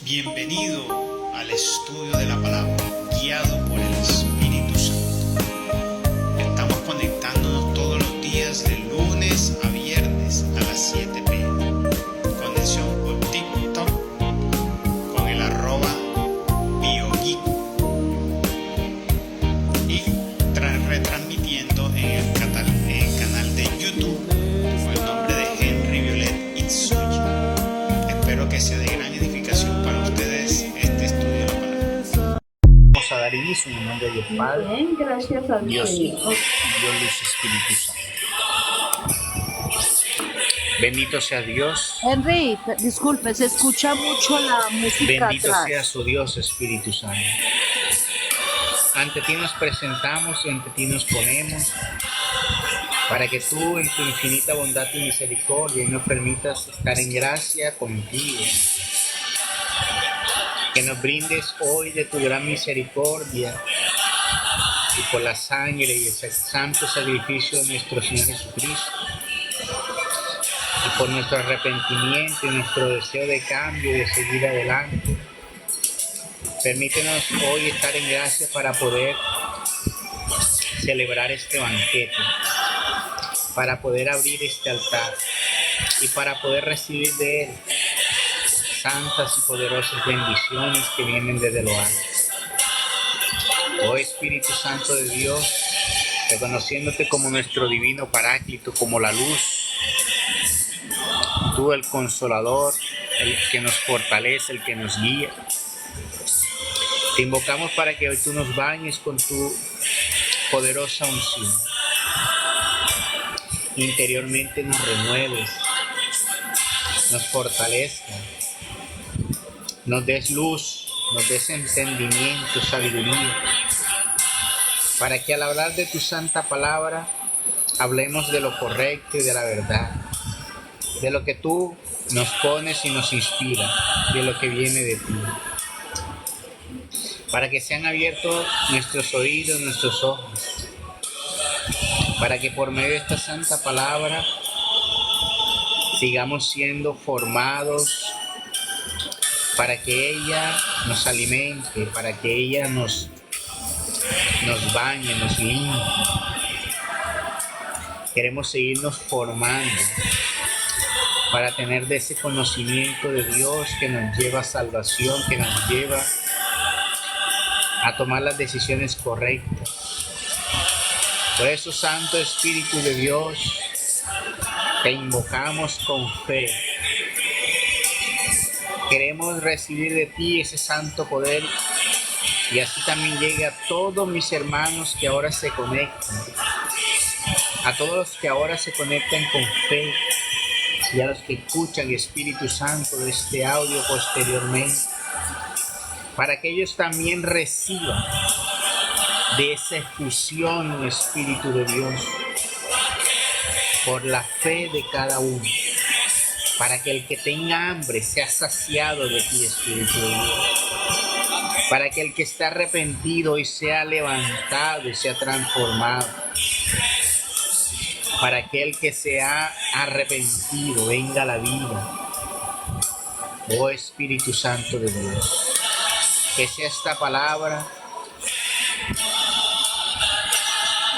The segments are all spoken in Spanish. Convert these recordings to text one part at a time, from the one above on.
Bienvenido al estudio de la palabra, guiado por el Espíritu Santo. Estamos conectándonos todos los días de lunes a viernes a las 7 p.m. Conexión por TikTok con el @BioGeek y retransmitiendo en el canal de YouTube con el nombre de Henry Violet Itsuji. Espero que sea de gran edificación para ustedes este estudio de la palabra. Vamos a dar inicio en el nombre de Dios Padre, Bien, gracias a Dios Dios. Hijo y Dios Luz Espíritu Santo. Bendito sea Dios. Henry, disculpe, se escucha mucho la música Bendito atrás. sea su Dios Espíritu Santo. Ante ti nos presentamos y ante ti nos ponemos para que tú en tu infinita bondad y misericordia nos permitas estar en gracia contigo. Que nos brindes hoy de tu gran misericordia y por la sangre y el santo sacrificio de nuestro Señor Jesucristo y por nuestro arrepentimiento y nuestro deseo de cambio y de seguir adelante. Permítenos hoy estar en gracia para poder celebrar este banquete, para poder abrir este altar y para poder recibir de él santas y poderosas bendiciones que vienen desde lo alto. Oh Espíritu Santo de Dios, reconociéndote como nuestro divino Paráclito, como la luz, tú el Consolador, el que nos fortalece, el que nos guía. Te invocamos para que hoy tú nos bañes con tu poderosa unción. Interiormente nos renueves, nos fortalezcas, nos des luz, nos des entendimiento, sabiduría, para que al hablar de tu santa palabra hablemos de lo correcto y de la verdad, de lo que tú nos pones y nos inspira, de lo que viene de ti, para que sean abiertos nuestros oídos, nuestros ojos, para que por medio de esta santa palabra sigamos siendo formados, para que ella nos alimente, para que ella nos bañe, nos limpie. Queremos seguirnos formando para tener de ese conocimiento de Dios que nos lleva a salvación, que nos lleva a tomar las decisiones correctas. Por eso, Santo Espíritu de Dios, te invocamos con fe. Queremos recibir de ti ese santo poder y así también llegue a todos mis hermanos que ahora se conectan, a todos los que ahora se conectan con fe y a los que escuchan, Espíritu Santo, de este audio posteriormente, para que ellos también reciban de esa efusión, Espíritu de Dios, por la fe de cada uno, para que el que tenga hambre sea saciado de ti, Espíritu de Dios, para que el que está arrepentido y sea levantado y sea transformado, para que el que se ha arrepentido venga a la vida. Oh Espíritu Santo de Dios, que sea esta palabra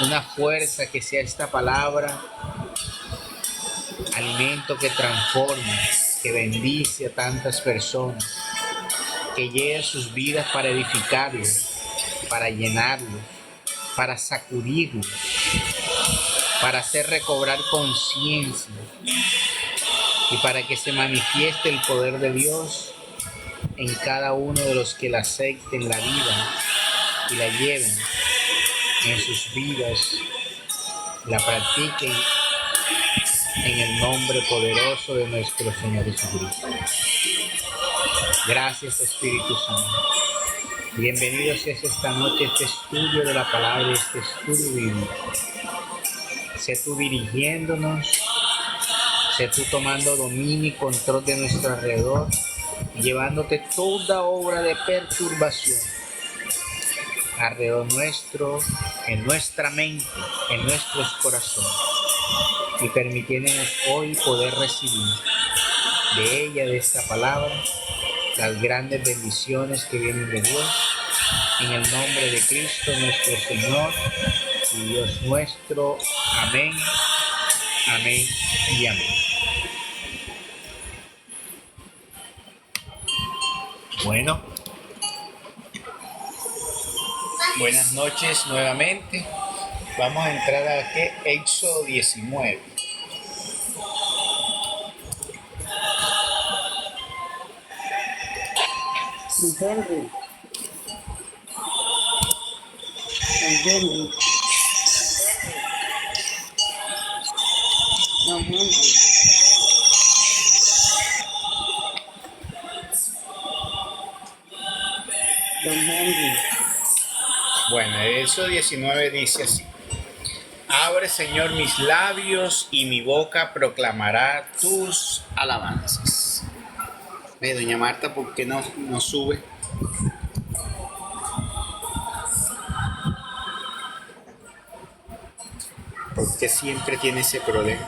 una fuerza, que sea esta palabra alimento que transforma, que bendice a tantas personas, que llegue a sus vidas para edificarlos, para llenarlos, para sacudirlos, para hacer recobrar conciencia y para que se manifieste el poder de Dios en cada uno de los que la acepten, la vivan y la lleven en sus vidas, la practiquen en el nombre poderoso de nuestro Señor Jesucristo. Gracias, Espíritu Santo. Bienvenidos esta noche a este estudio de la palabra, este estudio bíblico. Sé tú dirigiéndonos, sé tú tomando dominio y control de nuestro alrededor, llevándote toda obra de perturbación alrededor nuestro, en nuestra mente, en nuestros corazones, y permitiéndonos hoy poder recibir de ella, de esta palabra, las grandes bendiciones que vienen de Dios. En el nombre de Cristo nuestro Señor y Dios nuestro. Amén, amén y amén. Bueno, buenas noches nuevamente. Vamos a entrar a Éxodo 19. Henry. Henry. No, Henry. Don Henry. Bueno, Éxodo 19 dice así: Abre, Señor, mis labios y mi boca proclamará tus alabanzas. Doña Marta, ¿por qué no sube? ¿Por qué siempre tiene ese problema?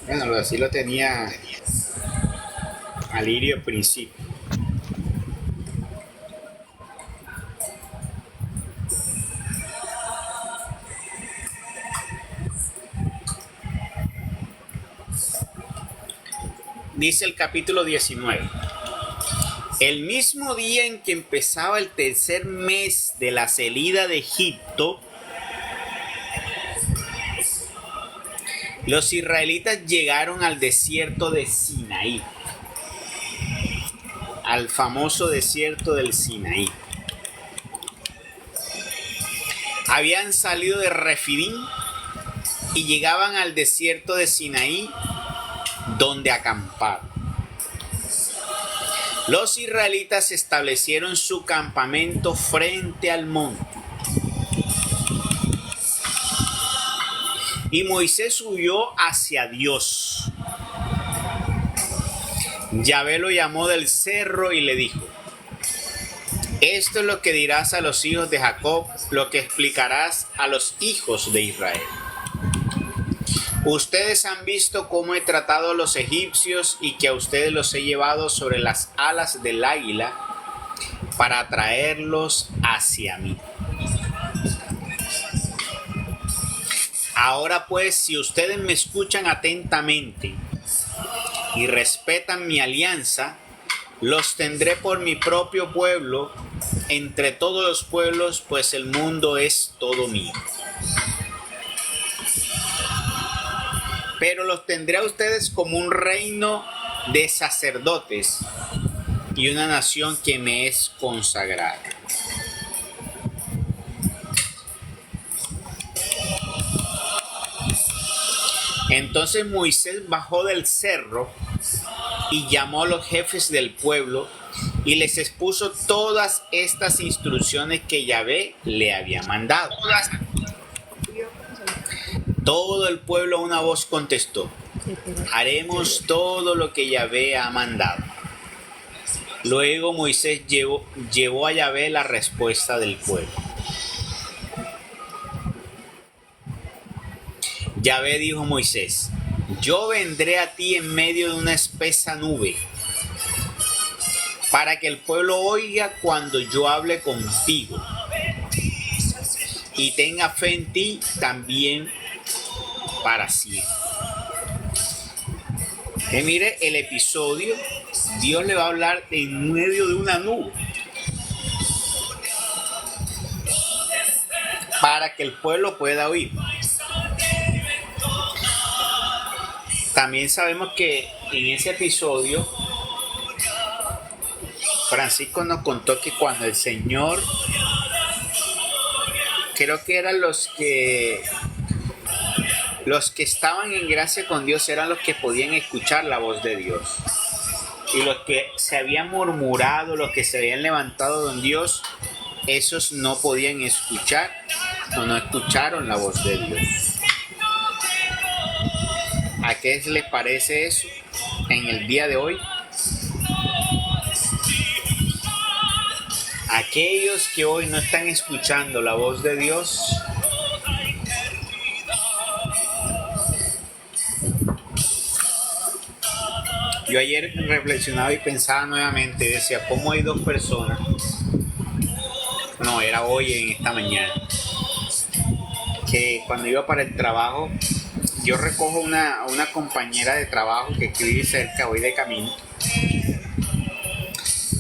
Bueno, así lo tenía Alirio al principio. Dice el capítulo 19. El mismo día en que empezaba el tercer mes de la salida de Egipto, los israelitas llegaron al desierto de Sinaí, al famoso desierto del Sinaí. Habían salido de Refidim y llegaban al desierto de Sinaí, donde acamparon. Los israelitas establecieron su campamento frente al monte. Y Moisés huyó hacia Dios. Yahvé lo llamó del cerro y le dijo: Esto es lo que dirás a los hijos de Jacob, lo que explicarás a los hijos de Israel. Ustedes han visto cómo he tratado a los egipcios y que a ustedes los he llevado sobre las alas del águila para atraerlos hacia mí. Ahora pues, si ustedes me escuchan atentamente y respetan mi alianza, los tendré por mi propio pueblo entre todos los pueblos, pues el mundo es todo mío. Pero los tendré a ustedes como un reino de sacerdotes y una nación que me es consagrada. Entonces Moisés bajó del cerro y llamó a los jefes del pueblo y les expuso todas estas instrucciones que Yahvé le había mandado. Todo el pueblo a una voz contestó: haremos todo lo que Yahvé ha mandado. Luego Moisés llevó a Yahvé la respuesta del pueblo. Yahvé dijo a Moisés: yo vendré a ti en medio de una espesa nube, para que el pueblo oiga cuando yo hable contigo, y tenga fe en ti también para siempre. Mire el episodio, Dios le va a hablar en medio de una nube para que el pueblo pueda oír. También sabemos que en ese episodio Francisco nos contó que cuando el Señor, creo que eran los que estaban en gracia con Dios, eran los que podían escuchar la voz de Dios. Y los que se habían murmurado, los que se habían levantado con Dios, esos no podían escuchar o no escucharon la voz de Dios. ¿A qué les parece eso en el día de hoy? Aquellos que hoy no están escuchando la voz de Dios, Yo ayer reflexionaba y pensaba nuevamente, decía, ¿cómo hay dos personas? No, era hoy en esta mañana, que cuando iba para el trabajo, yo recojo una compañera de trabajo que vive cerca, voy de camino,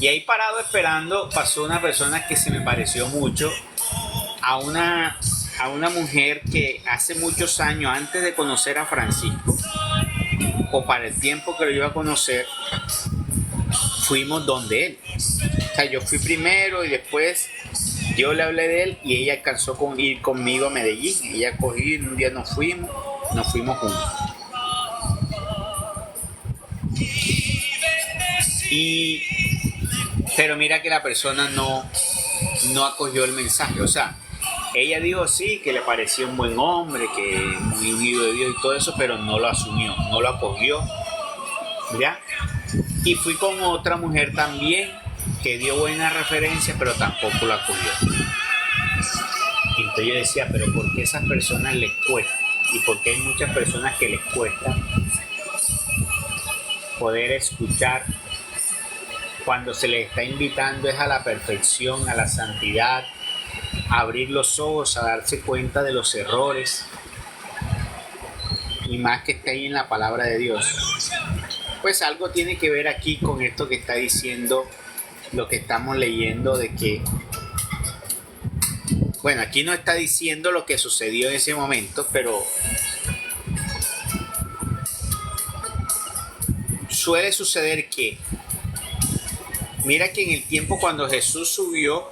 y ahí parado esperando pasó una persona que se me pareció mucho a una mujer que hace muchos años, antes de conocer a Francisco, o para el tiempo que lo iba a conocer, fuimos donde él. O sea, yo fui primero y después yo le hablé de él y ella alcanzó con ir conmigo a Medellín. Ella cogió y un día nos fuimos juntos. Pero mira que la persona no acogió el mensaje. O sea, ella dijo sí, que le parecía un buen hombre, que muy unido de Dios y todo eso, pero no lo asumió, no lo acogió. ¿Ya? Y fui con otra mujer también que dio buena referencia, pero tampoco lo acogió. Y entonces yo decía, pero ¿por qué a esas personas les cuesta? ¿Y por qué hay muchas personas que les cuesta poder escuchar cuando se les está invitando es a la perfección, a la santidad, a abrir los ojos, a darse cuenta de los errores, y más que está ahí en la palabra de Dios? Pues algo tiene que ver aquí con esto que está diciendo, lo que estamos leyendo, de que, bueno, aquí no está diciendo lo que sucedió en ese momento, pero suele suceder que, mira que en el tiempo cuando Jesús subió,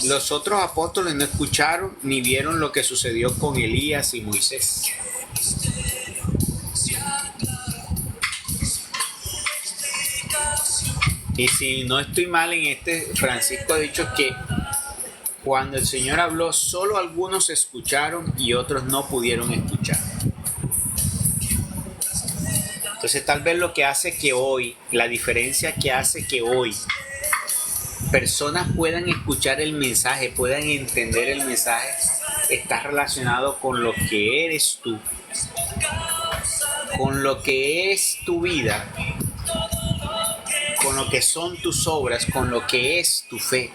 los otros apóstoles no escucharon ni vieron lo que sucedió con Elías y Moisés. Y si no estoy mal en Francisco ha dicho que cuando el Señor habló, solo algunos escucharon y otros no pudieron escuchar. Entonces tal vez lo que hace que hoy, la diferencia que hace que hoy personas puedan escuchar el mensaje, puedan entender el mensaje, está relacionado con lo que eres tú, con lo que es tu vida, con lo que son tus obras, con lo que es tu fe,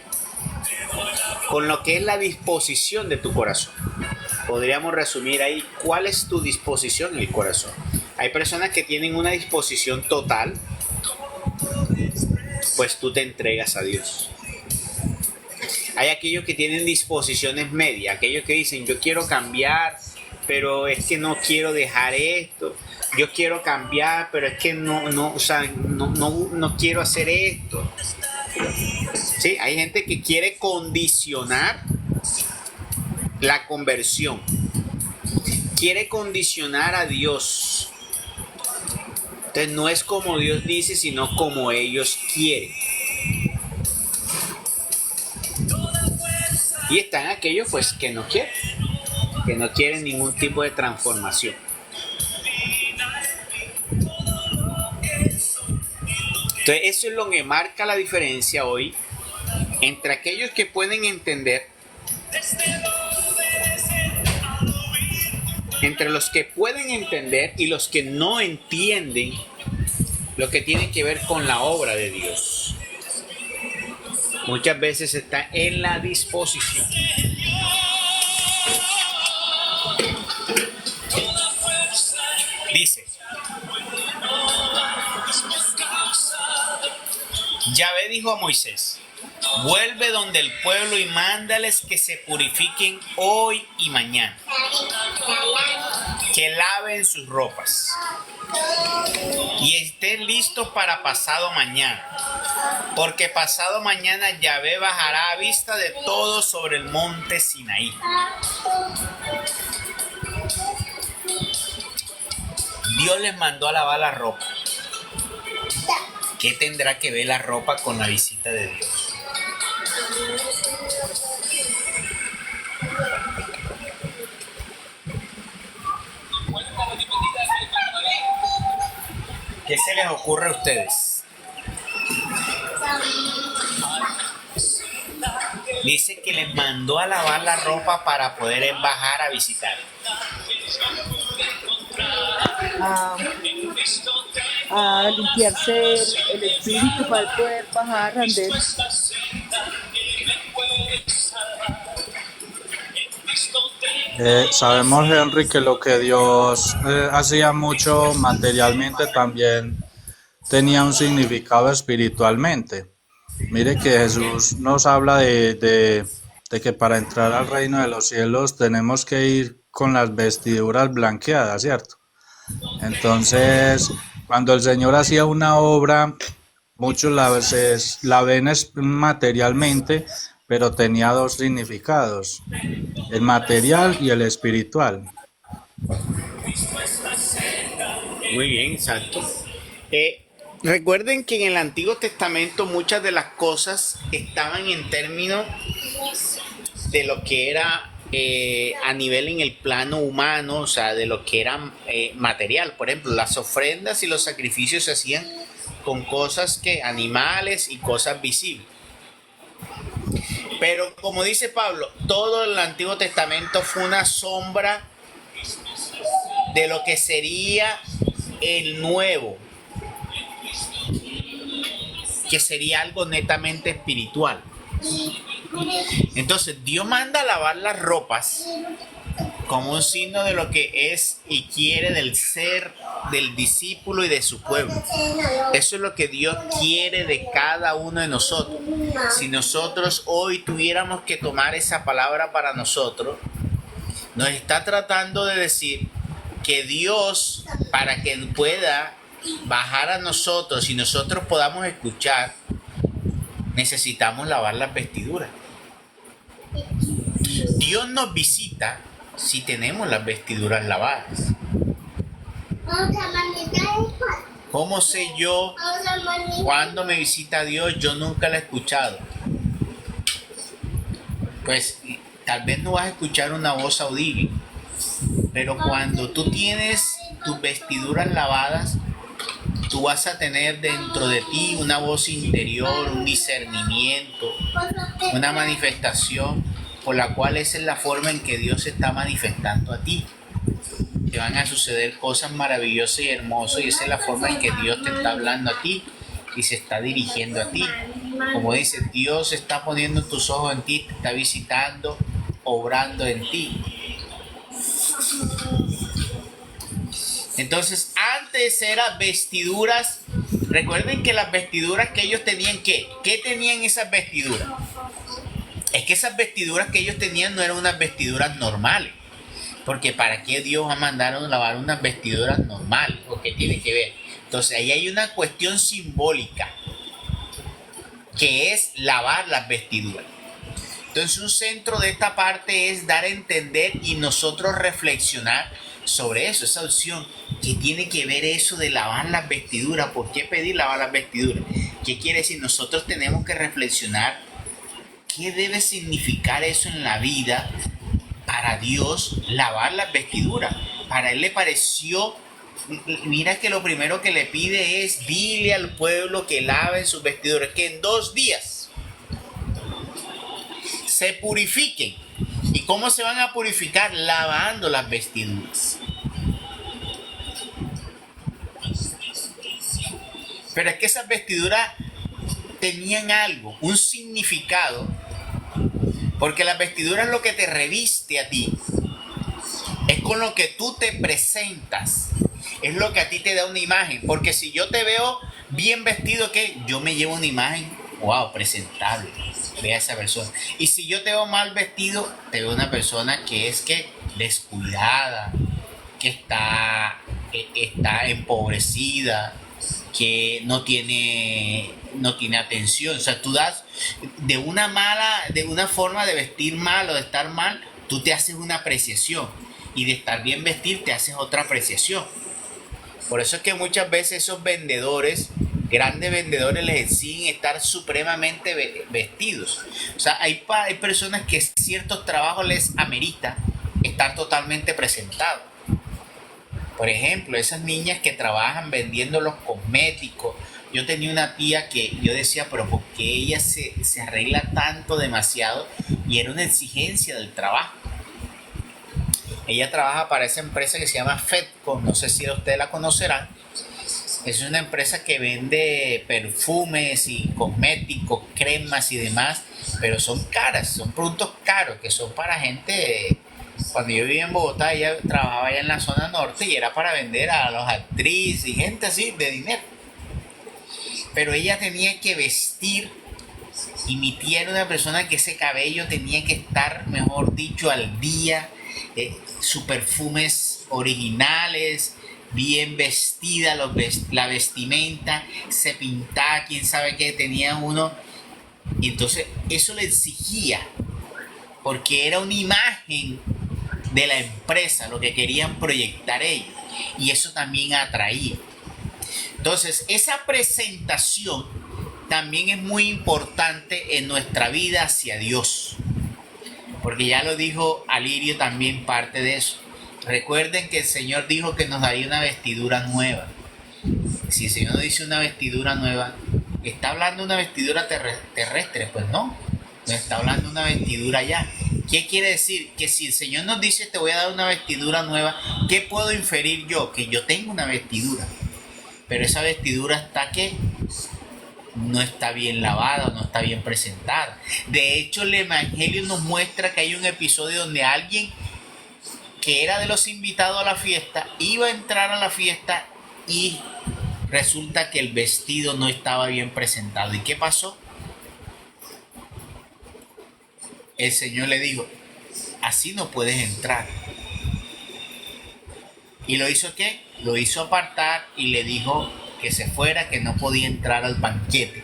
con lo que es la disposición de tu corazón. Podríamos resumir ahí cuál es tu disposición en el corazón. Hay personas que tienen una disposición total, pues tú te entregas a Dios. Hay aquellos que tienen disposiciones medias, aquellos que dicen yo quiero cambiar, pero es que no quiero dejar esto. Yo quiero cambiar, pero es que no quiero hacer esto. ¿Sí? Hay gente que quiere condicionar la conversión. Quiere condicionar a Dios. Entonces no es como Dios dice, sino como ellos quieren. Y están aquellos pues que no quieren ningún tipo de transformación. Entonces eso es lo que marca la diferencia hoy entre aquellos que pueden entender, entre los que pueden entender y los que no entienden lo que tiene que ver con la obra de Dios. Muchas veces está en la disposición. Dice, Yahvé dijo a Moisés, vuelve donde el pueblo y mándales que se purifiquen hoy y mañana, que laven sus ropas y estén listos para pasado mañana, porque pasado mañana Yahvé bajará a vista de todos sobre el monte Sinaí. Dios les mandó a lavar la ropa. ¿Qué tendrá que ver la ropa con la visita de Dios? ¿Qué se les ocurre a ustedes? Dice que les mandó a lavar la ropa para poder bajar a visitar. a limpiarse el espíritu para poder bajar, Andrés. Sabemos, Henry, que lo que Dios hacía mucho materialmente también tenía un significado espiritualmente. Mire que Jesús nos habla de que para entrar al reino de los cielos tenemos que ir con las vestiduras blanqueadas, ¿cierto? Entonces, cuando el Señor hacía una obra, muchos la ven materialmente, pero tenía dos significados, el material y el espiritual. Muy bien, exacto. Recuerden que en el Antiguo Testamento muchas de las cosas estaban en términos de lo que era a nivel en el plano humano, o sea, de lo que era material. Por ejemplo, las ofrendas y los sacrificios se hacían con cosas que animales y cosas visibles. Pero como dice Pablo, todo el Antiguo Testamento fue una sombra de lo que sería el nuevo, que sería algo netamente espiritual. Entonces Dios manda a lavar las ropas como un signo de lo que es y quiere del ser del discípulo y de su pueblo. Eso es lo que Dios quiere de cada uno de nosotros. Si nosotros hoy tuviéramos que tomar esa palabra para nosotros, nos está tratando de decir que Dios, para que pueda bajar a nosotros y nosotros podamos escuchar, necesitamos lavar las vestiduras. Dios nos visita si tenemos las vestiduras lavadas. ¿Cómo sé yo cuándo me visita Dios? Yo nunca lo he escuchado. Pues tal vez no vas a escuchar una voz audible, pero cuando tú tienes tus vestiduras lavadas, tú vas a tener dentro de ti una voz interior, un discernimiento, una manifestación por la cual esa es la forma en que Dios se está manifestando a ti. Te van a suceder cosas maravillosas y hermosas y esa es la forma en que Dios te está hablando a ti y se está dirigiendo a ti. Como dice, Dios está poniendo tus ojos en ti, te está visitando, obrando en ti. Entonces, antes eran vestiduras. Recuerden que las vestiduras que ellos tenían, ¿qué tenían esas vestiduras? Es que esas vestiduras que ellos tenían no eran unas vestiduras normales. Porque ¿para qué Dios va a mandar a lavar unas vestiduras normales? ¿O qué tiene que ver? Entonces, ahí hay una cuestión simbólica, que es lavar las vestiduras. Entonces, un centro de esta parte es dar a entender y nosotros reflexionar sobre eso, esa opción. ¿Qué tiene que ver eso de lavar las vestiduras? ¿Por qué pedir lavar las vestiduras? ¿Qué quiere decir? Nosotros tenemos que reflexionar qué debe significar eso en la vida para Dios, lavar las vestiduras. Para Él le pareció, mira que lo primero que le pide es, dile al pueblo que laven sus vestiduras, que en 2 días se purifiquen. ¿Y cómo se van a purificar? Lavando las vestiduras. Pero es que esas vestiduras tenían algo, un significado, porque las vestiduras es lo que te reviste a ti, es con lo que tú te presentas, es lo que a ti te da una imagen, porque si yo te veo bien vestido, ¿qué? Yo me llevo una imagen, wow, presentable, ve a esa persona. Y si yo te veo mal vestido, te veo una persona que es que descuidada, que está empobrecida, que no tiene atención. O sea, tú das de una forma de vestir mal o de estar mal, tú te haces una apreciación, y de estar bien vestir te haces otra apreciación. Por eso es que muchas veces esos vendedores, grandes vendedores, les exigen estar supremamente vestidos. O sea, hay personas que ciertos trabajos les amerita estar totalmente presentados. Por ejemplo, esas niñas que trabajan vendiendo los cosméticos. Yo tenía una tía que yo decía, pero ¿por qué ella se arregla tanto, demasiado? Y era una exigencia del trabajo. Ella trabaja para esa empresa que se llama Fedco, no sé si ustedes la conocerán. Es una empresa que vende perfumes y cosméticos, cremas y demás, pero son caras, son productos caros que son para gente. Cuando yo vivía en Bogotá, ella trabajaba allá en la zona norte y era para vender a las actrices y gente así de dinero. Pero ella tenía que vestir, y mi tía era una persona que ese cabello tenía que estar, mejor dicho, al día, sus perfumes originales, bien vestida, la vestimenta, se pintaba, quién sabe qué tenía uno. Y entonces eso le exigía, porque era una imagen de la empresa, lo que querían proyectar ellos. Y eso también atraía. Entonces, esa presentación también es muy importante en nuestra vida hacia Dios. Porque ya lo dijo Alirio también parte de eso. Recuerden que el Señor dijo que nos daría una vestidura nueva. Si el Señor nos dice una vestidura nueva, ¿está hablando de una vestidura terrestre? Pues no, no está hablando de una vestidura allá. ¿Qué quiere decir? Que si el Señor nos dice te voy a dar una vestidura nueva, ¿qué puedo inferir yo? Que yo tengo una vestidura. Pero esa vestidura está que no está bien lavada, no está bien presentada. De hecho, el Evangelio nos muestra que hay un episodio donde alguien que era de los invitados a la fiesta iba a entrar a la fiesta y resulta que el vestido no estaba bien presentado. ¿Y qué pasó? El Señor le dijo, así no puedes entrar. ¿Y lo hizo qué? Lo hizo apartar y le dijo que se fuera, que no podía entrar al banquete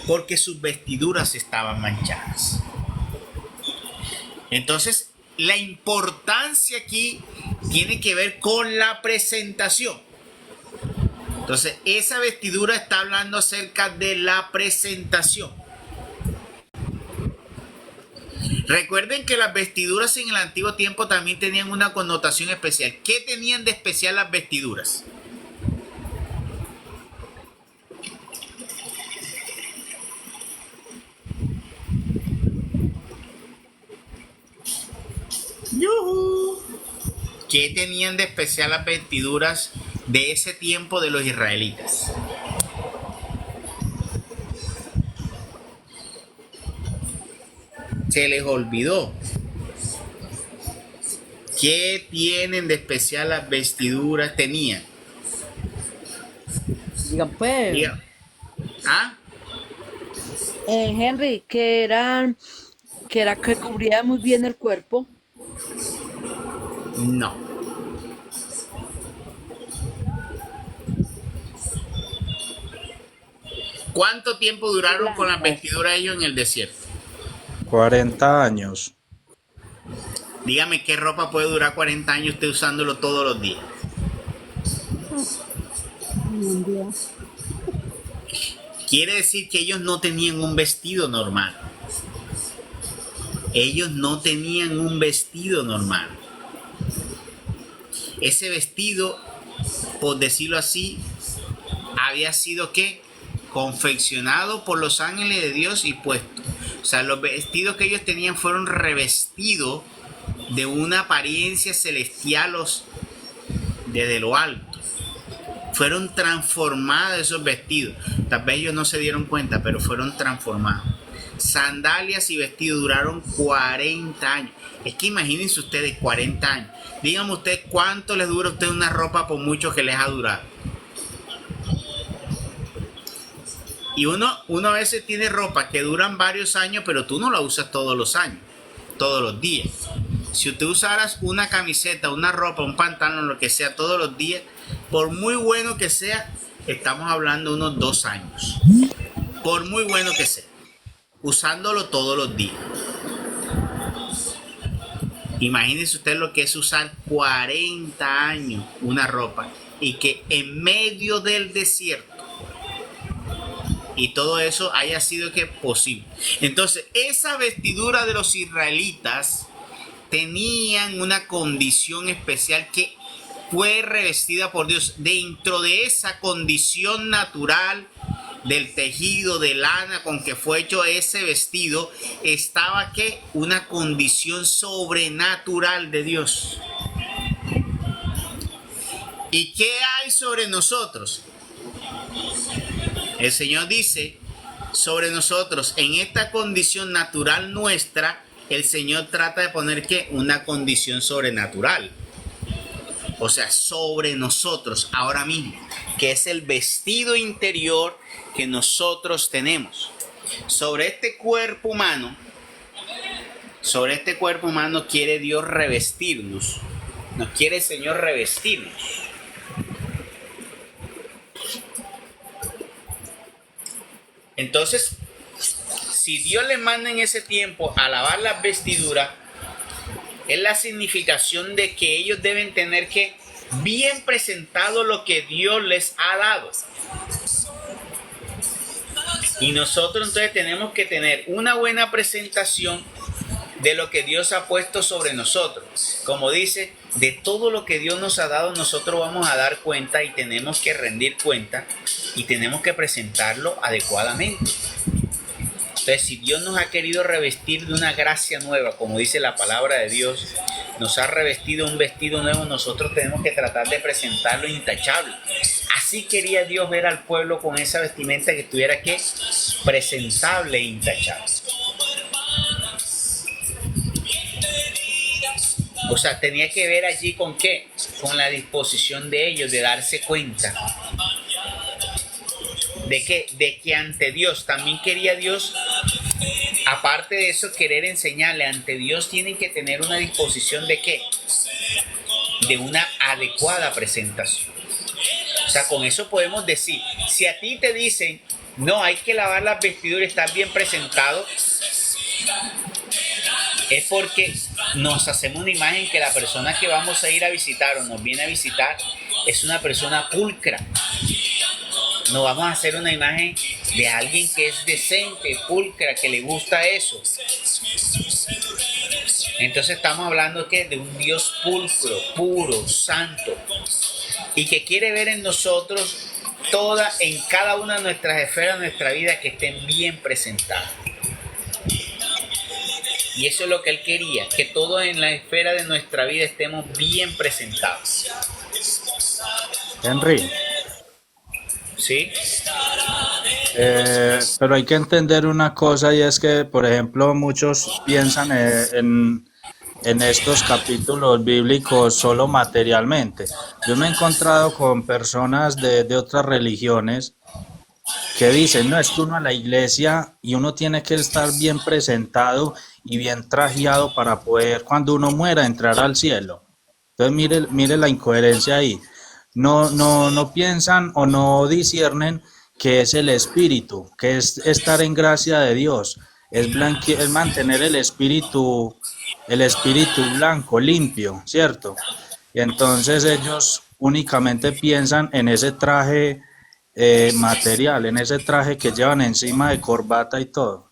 porque sus vestiduras estaban manchadas. Entonces, la importancia aquí tiene que ver con la presentación. Entonces, esa vestidura está hablando acerca de la presentación. Recuerden que las vestiduras en el antiguo tiempo también tenían una connotación especial. ¿Qué tenían de especial las vestiduras? ¡Yuhu! ¿Qué tenían de especial las vestiduras de ese tiempo de los israelitas? Se les olvidó. ¿Qué tienen de especial las vestiduras? Tenían. Digan pues, Diga. ¿Ah? Henry, que cubría muy bien el cuerpo. No. ¿Cuánto tiempo duraron con las vestiduras ellos en el desierto? 40 años. Dígame qué ropa puede durar 40 años usted usándolo todos los días. Quiere decir que ellos no tenían un vestido normal. Ellos no tenían un vestido normal. Ese vestido, por decirlo así, había sido ¿qué? Confeccionado por los ángeles de Dios y puesto. O sea, los vestidos que ellos tenían fueron revestidos de una apariencia celestial desde lo alto. Fueron transformados esos vestidos. Tal vez ellos no se dieron cuenta, pero fueron transformados. Sandalias y vestidos duraron 40 años. Es que imagínense ustedes 40 años. Díganme ustedes cuánto les dura a ustedes una ropa por mucho que les ha durado. Y uno a veces tiene ropa que duran varios años, pero tú no la usas todos los años, todos los días. Si usted usaras una camiseta, una ropa, un pantalón, lo que sea, todos los días, por muy bueno que sea, estamos hablando de unos 2 años. Por muy bueno que sea, usándolo todos los días. Imagínense usted lo que es usar 40 años una ropa y que en medio del desierto y todo eso haya sido que posible. Entonces, esa vestidura de los israelitas tenían una condición especial que fue revestida por Dios. Dentro de esa condición natural del tejido de lana con que fue hecho ese vestido, estaba que una condición sobrenatural de Dios. ¿Y qué hay sobre nosotros? El Señor dice sobre nosotros, en esta condición natural nuestra, el Señor trata de poner ¿qué? Una condición sobrenatural. O sea, sobre nosotros ahora mismo, que es el vestido interior que nosotros tenemos. Sobre este cuerpo humano quiere Dios revestirnos. Nos quiere el Señor revestirnos. Entonces, si Dios le manda en ese tiempo a lavar las vestiduras, es la significación de que ellos deben tener que bien presentado lo que Dios les ha dado. Y nosotros entonces tenemos que tener una buena presentación de lo que Dios ha puesto sobre nosotros. Como dice, de todo lo que Dios nos ha dado, nosotros vamos a dar cuenta y tenemos que rendir cuenta y tenemos que presentarlo adecuadamente. Entonces, si Dios nos ha querido revestir de una gracia nueva, como dice la palabra de Dios, nos ha revestido un vestido nuevo, nosotros tenemos que tratar de presentarlo intachable. Así quería Dios ver al pueblo con esa vestimenta que estuviera ¿qué? Presentable e intachable. O sea, tenía que ver allí con ¿qué? Con la disposición de ellos de darse cuenta. ¿De qué? De que ante Dios, también quería Dios, aparte de eso, querer enseñarle, ante Dios tienen que tener una disposición de ¿qué? De una adecuada presentación. O sea, con eso podemos decir, si a ti te dicen, no, hay que lavar las vestiduras y estar bien presentado, es porque nos hacemos una imagen que la persona que vamos a ir a visitar o nos viene a visitar es una persona pulcra. No vamos a hacer una imagen de alguien que es decente, pulcra, que le gusta eso. Entonces estamos hablando ¿qué? De un Dios pulcro, puro, santo, y que quiere ver en nosotros en cada una de nuestras esferas de nuestra vida que estén bien presentadas. Y eso es lo que Él quería, que todo en la esfera de nuestra vida estemos bien presentados. Henry. ¿Sí? Pero hay que entender una cosa y es que, por ejemplo, muchos piensan en estos capítulos bíblicos solo materialmente. Yo me he encontrado con personas de otras religiones que dicen, no, es que uno a la iglesia y uno tiene que estar bien presentado y bien trajeado para poder, cuando uno muera, entrar al cielo. Entonces mire la incoherencia ahí. No piensan o no disciernen que es el espíritu, que es estar en gracia de Dios, es mantener el espíritu blanco, limpio, ¿cierto? Y entonces ellos únicamente piensan en ese traje material, en ese traje que llevan encima de corbata y todo.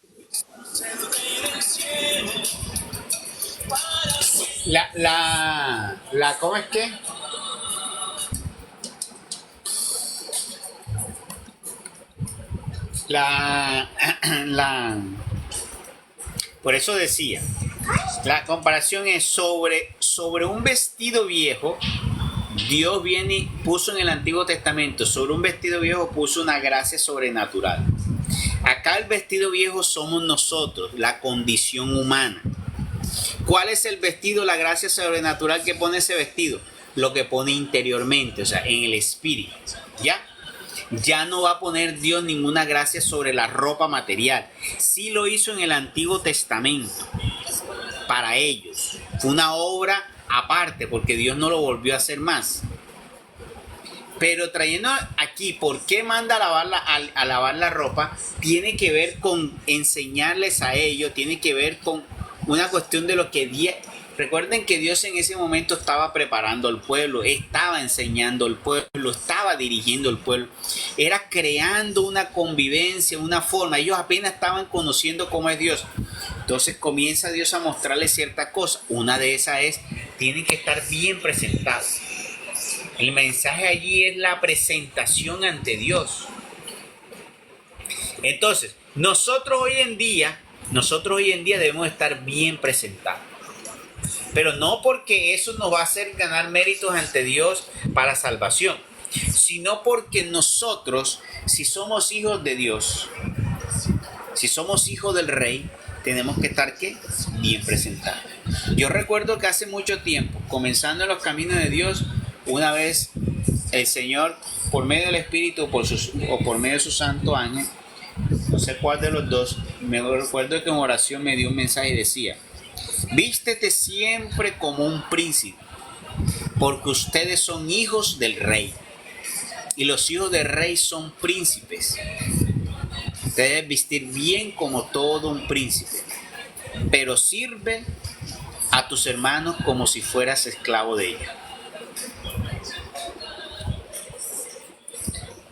¿Cómo es que? Por eso decía, la comparación es sobre un vestido viejo. Dios viene y puso en el Antiguo Testamento, sobre un vestido viejo puso una gracia sobrenatural. Acá el vestido viejo somos nosotros, la condición humana. ¿Cuál es el vestido, la gracia sobrenatural que pone ese vestido? Lo que pone interiormente, o sea, en el espíritu, ¿ya? Ya no va a poner Dios ninguna gracia sobre la ropa material. Sí lo hizo en el Antiguo Testamento para ellos. Fue una obra aparte porque Dios no lo volvió a hacer más. Pero trayendo aquí, ¿por qué manda a lavar la ropa? Tiene que ver con enseñarles a ellos, tiene que ver con una cuestión de lo que Dios... Recuerden que Dios en ese momento estaba preparando al pueblo, estaba enseñando al pueblo, estaba dirigiendo al pueblo, era creando una convivencia, una forma. Ellos apenas estaban conociendo cómo es Dios. Entonces comienza Dios a mostrarles ciertas cosas. Una de esas es, tienen que estar bien presentados. El mensaje allí es la presentación ante Dios. Entonces, nosotros hoy en día debemos estar bien presentados. Pero no porque eso nos va a hacer ganar méritos ante Dios para salvación, sino porque nosotros, si somos hijos de Dios, si somos hijos del Rey, tenemos que estar ¿qué? Bien presentados. Yo recuerdo que hace mucho tiempo, comenzando en los caminos de Dios, una vez el Señor, por medio del Espíritu o por medio de su santo ángel, no sé cuál de los dos, me recuerdo que en oración me dio un mensaje y decía: vístete siempre como un príncipe, porque ustedes son hijos del Rey, y los hijos del Rey son príncipes. Te debes vestir bien como todo un príncipe, pero sirve a tus hermanos como si fueras esclavo de ellos.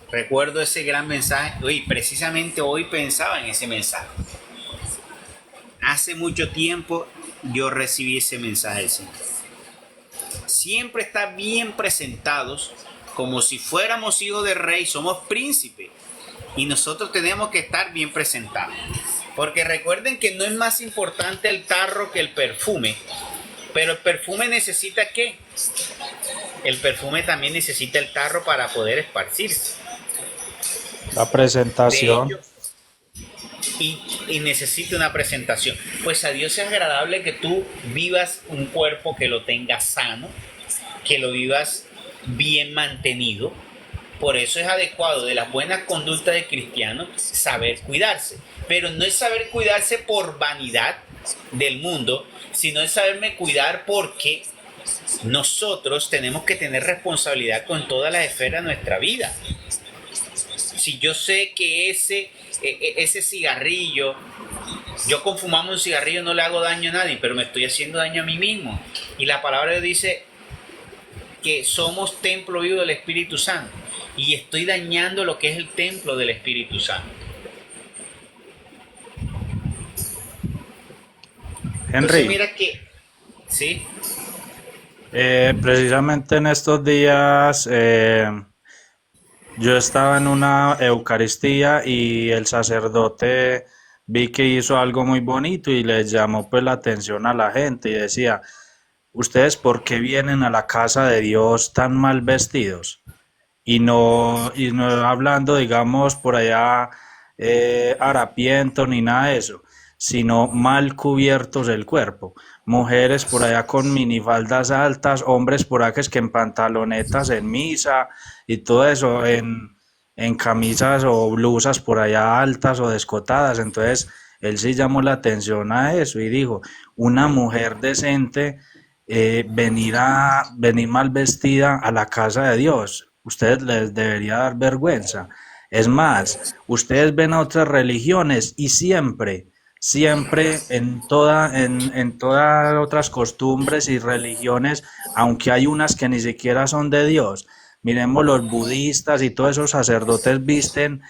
Recuerdo ese gran mensaje, y precisamente hoy pensaba en ese mensaje. Hace mucho tiempo yo recibí ese mensaje del Señor. Siempre estar bien presentados como si fuéramos hijos de rey, somos príncipes. Y nosotros tenemos que estar bien presentados. Porque recuerden que no es más importante el tarro que el perfume. Pero el perfume necesita ¿qué? El perfume también necesita el tarro para poder esparcirse. La presentación. De ello, y necesita una presentación. Pues a Dios es agradable que tú vivas un cuerpo que lo tengas sano, que lo vivas bien mantenido. Por eso es adecuado de las buenas conductas de cristianos saber cuidarse. Pero no es saber cuidarse por vanidad del mundo, sino es saberme cuidar porque nosotros tenemos que tener responsabilidad con todas las esferas de nuestra vida. Si yo sé que ese cigarrillo, yo con fumarme un cigarrillo no le hago daño a nadie, pero me estoy haciendo daño a mí mismo. Y la palabra de Dios dice que somos templo vivo del Espíritu Santo. Y estoy dañando lo que es el templo del Espíritu Santo. Henry, entonces mira que, ¿sí? precisamente en estos días yo estaba en una Eucaristía y el sacerdote vi que hizo algo muy bonito y le llamó pues la atención a la gente y decía: ¿ustedes por qué vienen a la casa de Dios tan mal vestidos? Y no hablando, digamos, por allá harapiento ni nada de eso, sino mal cubiertos el cuerpo. Mujeres por allá con minifaldas altas, hombres por acá que en pantalonetas en misa y todo eso, en camisas o blusas por allá altas o descotadas. Entonces, él sí llamó la atención a eso y dijo: una mujer decente venir mal vestida a la casa de Dios, ustedes les debería dar vergüenza. Es más, ustedes ven a otras religiones y siempre en todas otras costumbres y religiones, aunque hay unas que ni siquiera son de Dios. Miremos los budistas y todos esos sacerdotes visten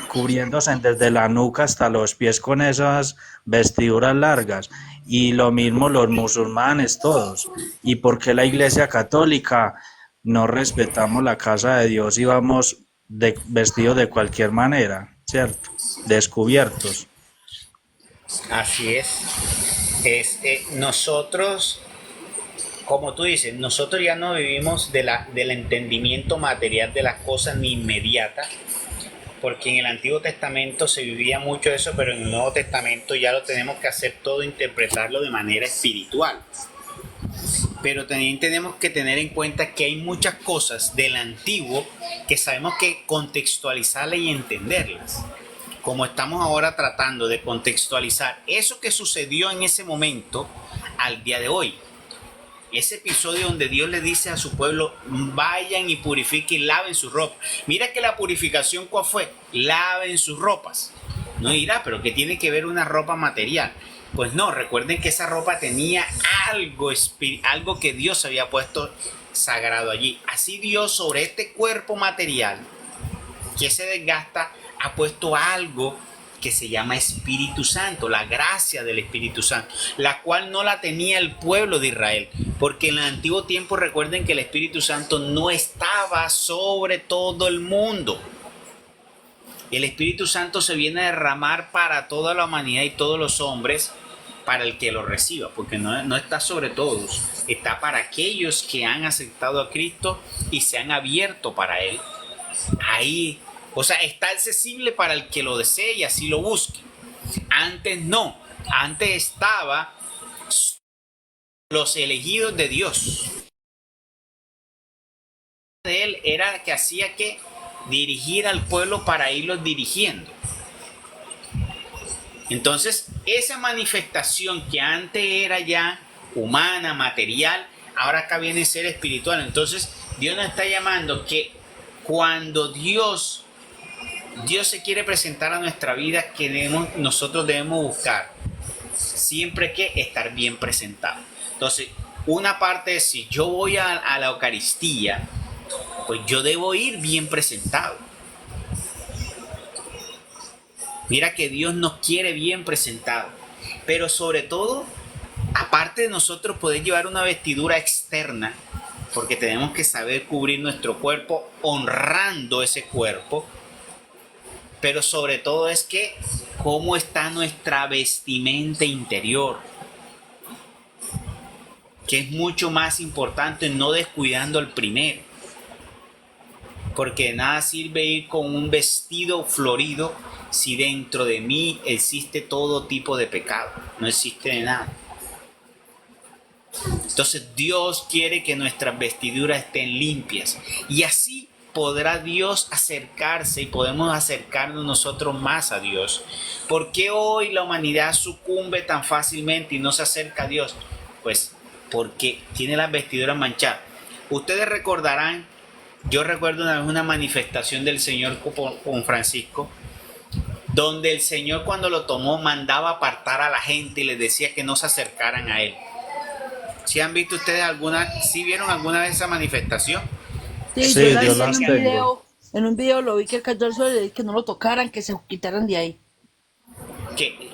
cubriéndose desde la nuca hasta los pies con esas vestiduras largas. Y lo mismo los musulmanes todos. ¿Y por qué la Iglesia Católica no respetamos la casa de Dios y vamos vestidos de cualquier manera, cierto? Descubiertos. Así es. Nosotros, como tú dices, nosotros ya no vivimos del entendimiento material de las cosas ni inmediata, porque en el Antiguo Testamento se vivía mucho eso, pero en el Nuevo Testamento ya lo tenemos que hacer todo, interpretarlo de manera espiritual. Pero también tenemos que tener en cuenta que hay muchas cosas del Antiguo que sabemos que contextualizarlas y entenderlas. Como estamos ahora tratando de contextualizar eso que sucedió en ese momento al día de hoy. Ese episodio donde Dios le dice a su pueblo: vayan y purifiquen y laven sus ropas. Mira que la purificación, ¿cuál fue? Laven sus ropas. No dirá, pero ¿qué tiene que ver una ropa material? Pues no, recuerden que esa ropa tenía algo que Dios había puesto sagrado allí. Así Dios sobre este cuerpo material que se desgasta ha puesto algo que se llama Espíritu Santo, la gracia del Espíritu Santo, la cual no la tenía el pueblo de Israel, porque en el antiguo tiempo recuerden que el Espíritu Santo no estaba sobre todo el mundo. El Espíritu Santo se viene a derramar para toda la humanidad y todos los hombres para el que lo reciba, porque no está sobre todos, está para aquellos que han aceptado a Cristo y se han abierto para Él. Ahí, o sea, está accesible para el que lo desee y así lo busque. Antes no, antes estaba los elegidos de Dios. De Él era que hacía que dirigir al pueblo para irlos dirigiendo. Entonces, esa manifestación que antes era ya humana, material, ahora acá viene a ser espiritual. Entonces, Dios nos está llamando que cuando Dios se quiere presentar a nuestra vida, que nosotros debemos buscar siempre que estar bien presentado. Entonces, una parte es, si yo voy a la Eucaristía, pues yo debo ir bien presentado. Mira que Dios nos quiere bien presentado. Pero sobre todo, aparte de nosotros poder llevar una vestidura externa, porque tenemos que saber cubrir nuestro cuerpo honrando ese cuerpo, pero sobre todo es que cómo está nuestra vestimenta interior, que es mucho más importante, no descuidando el primero. Porque de nada sirve ir con un vestido florido si dentro de mí existe todo tipo de pecado. No existe de nada. Entonces Dios quiere que nuestras vestiduras estén limpias. Y así podrá Dios acercarse y podemos acercarnos nosotros más a Dios. ¿Por qué hoy la humanidad sucumbe tan fácilmente y no se acerca a Dios? Pues porque tiene las vestiduras manchadas. Ustedes recordarán, yo recuerdo una vez una manifestación del Señor con Francisco, donde el Señor cuando lo tomó mandaba apartar a la gente y les decía que no se acercaran a Él. ¿Sí han visto ustedes sí vieron alguna vez esa manifestación? Sí, Sí, yo la vi yo las tengo. en un video lo vi que cayó al suelo y le dije que no lo tocaran, que se quitaran de ahí.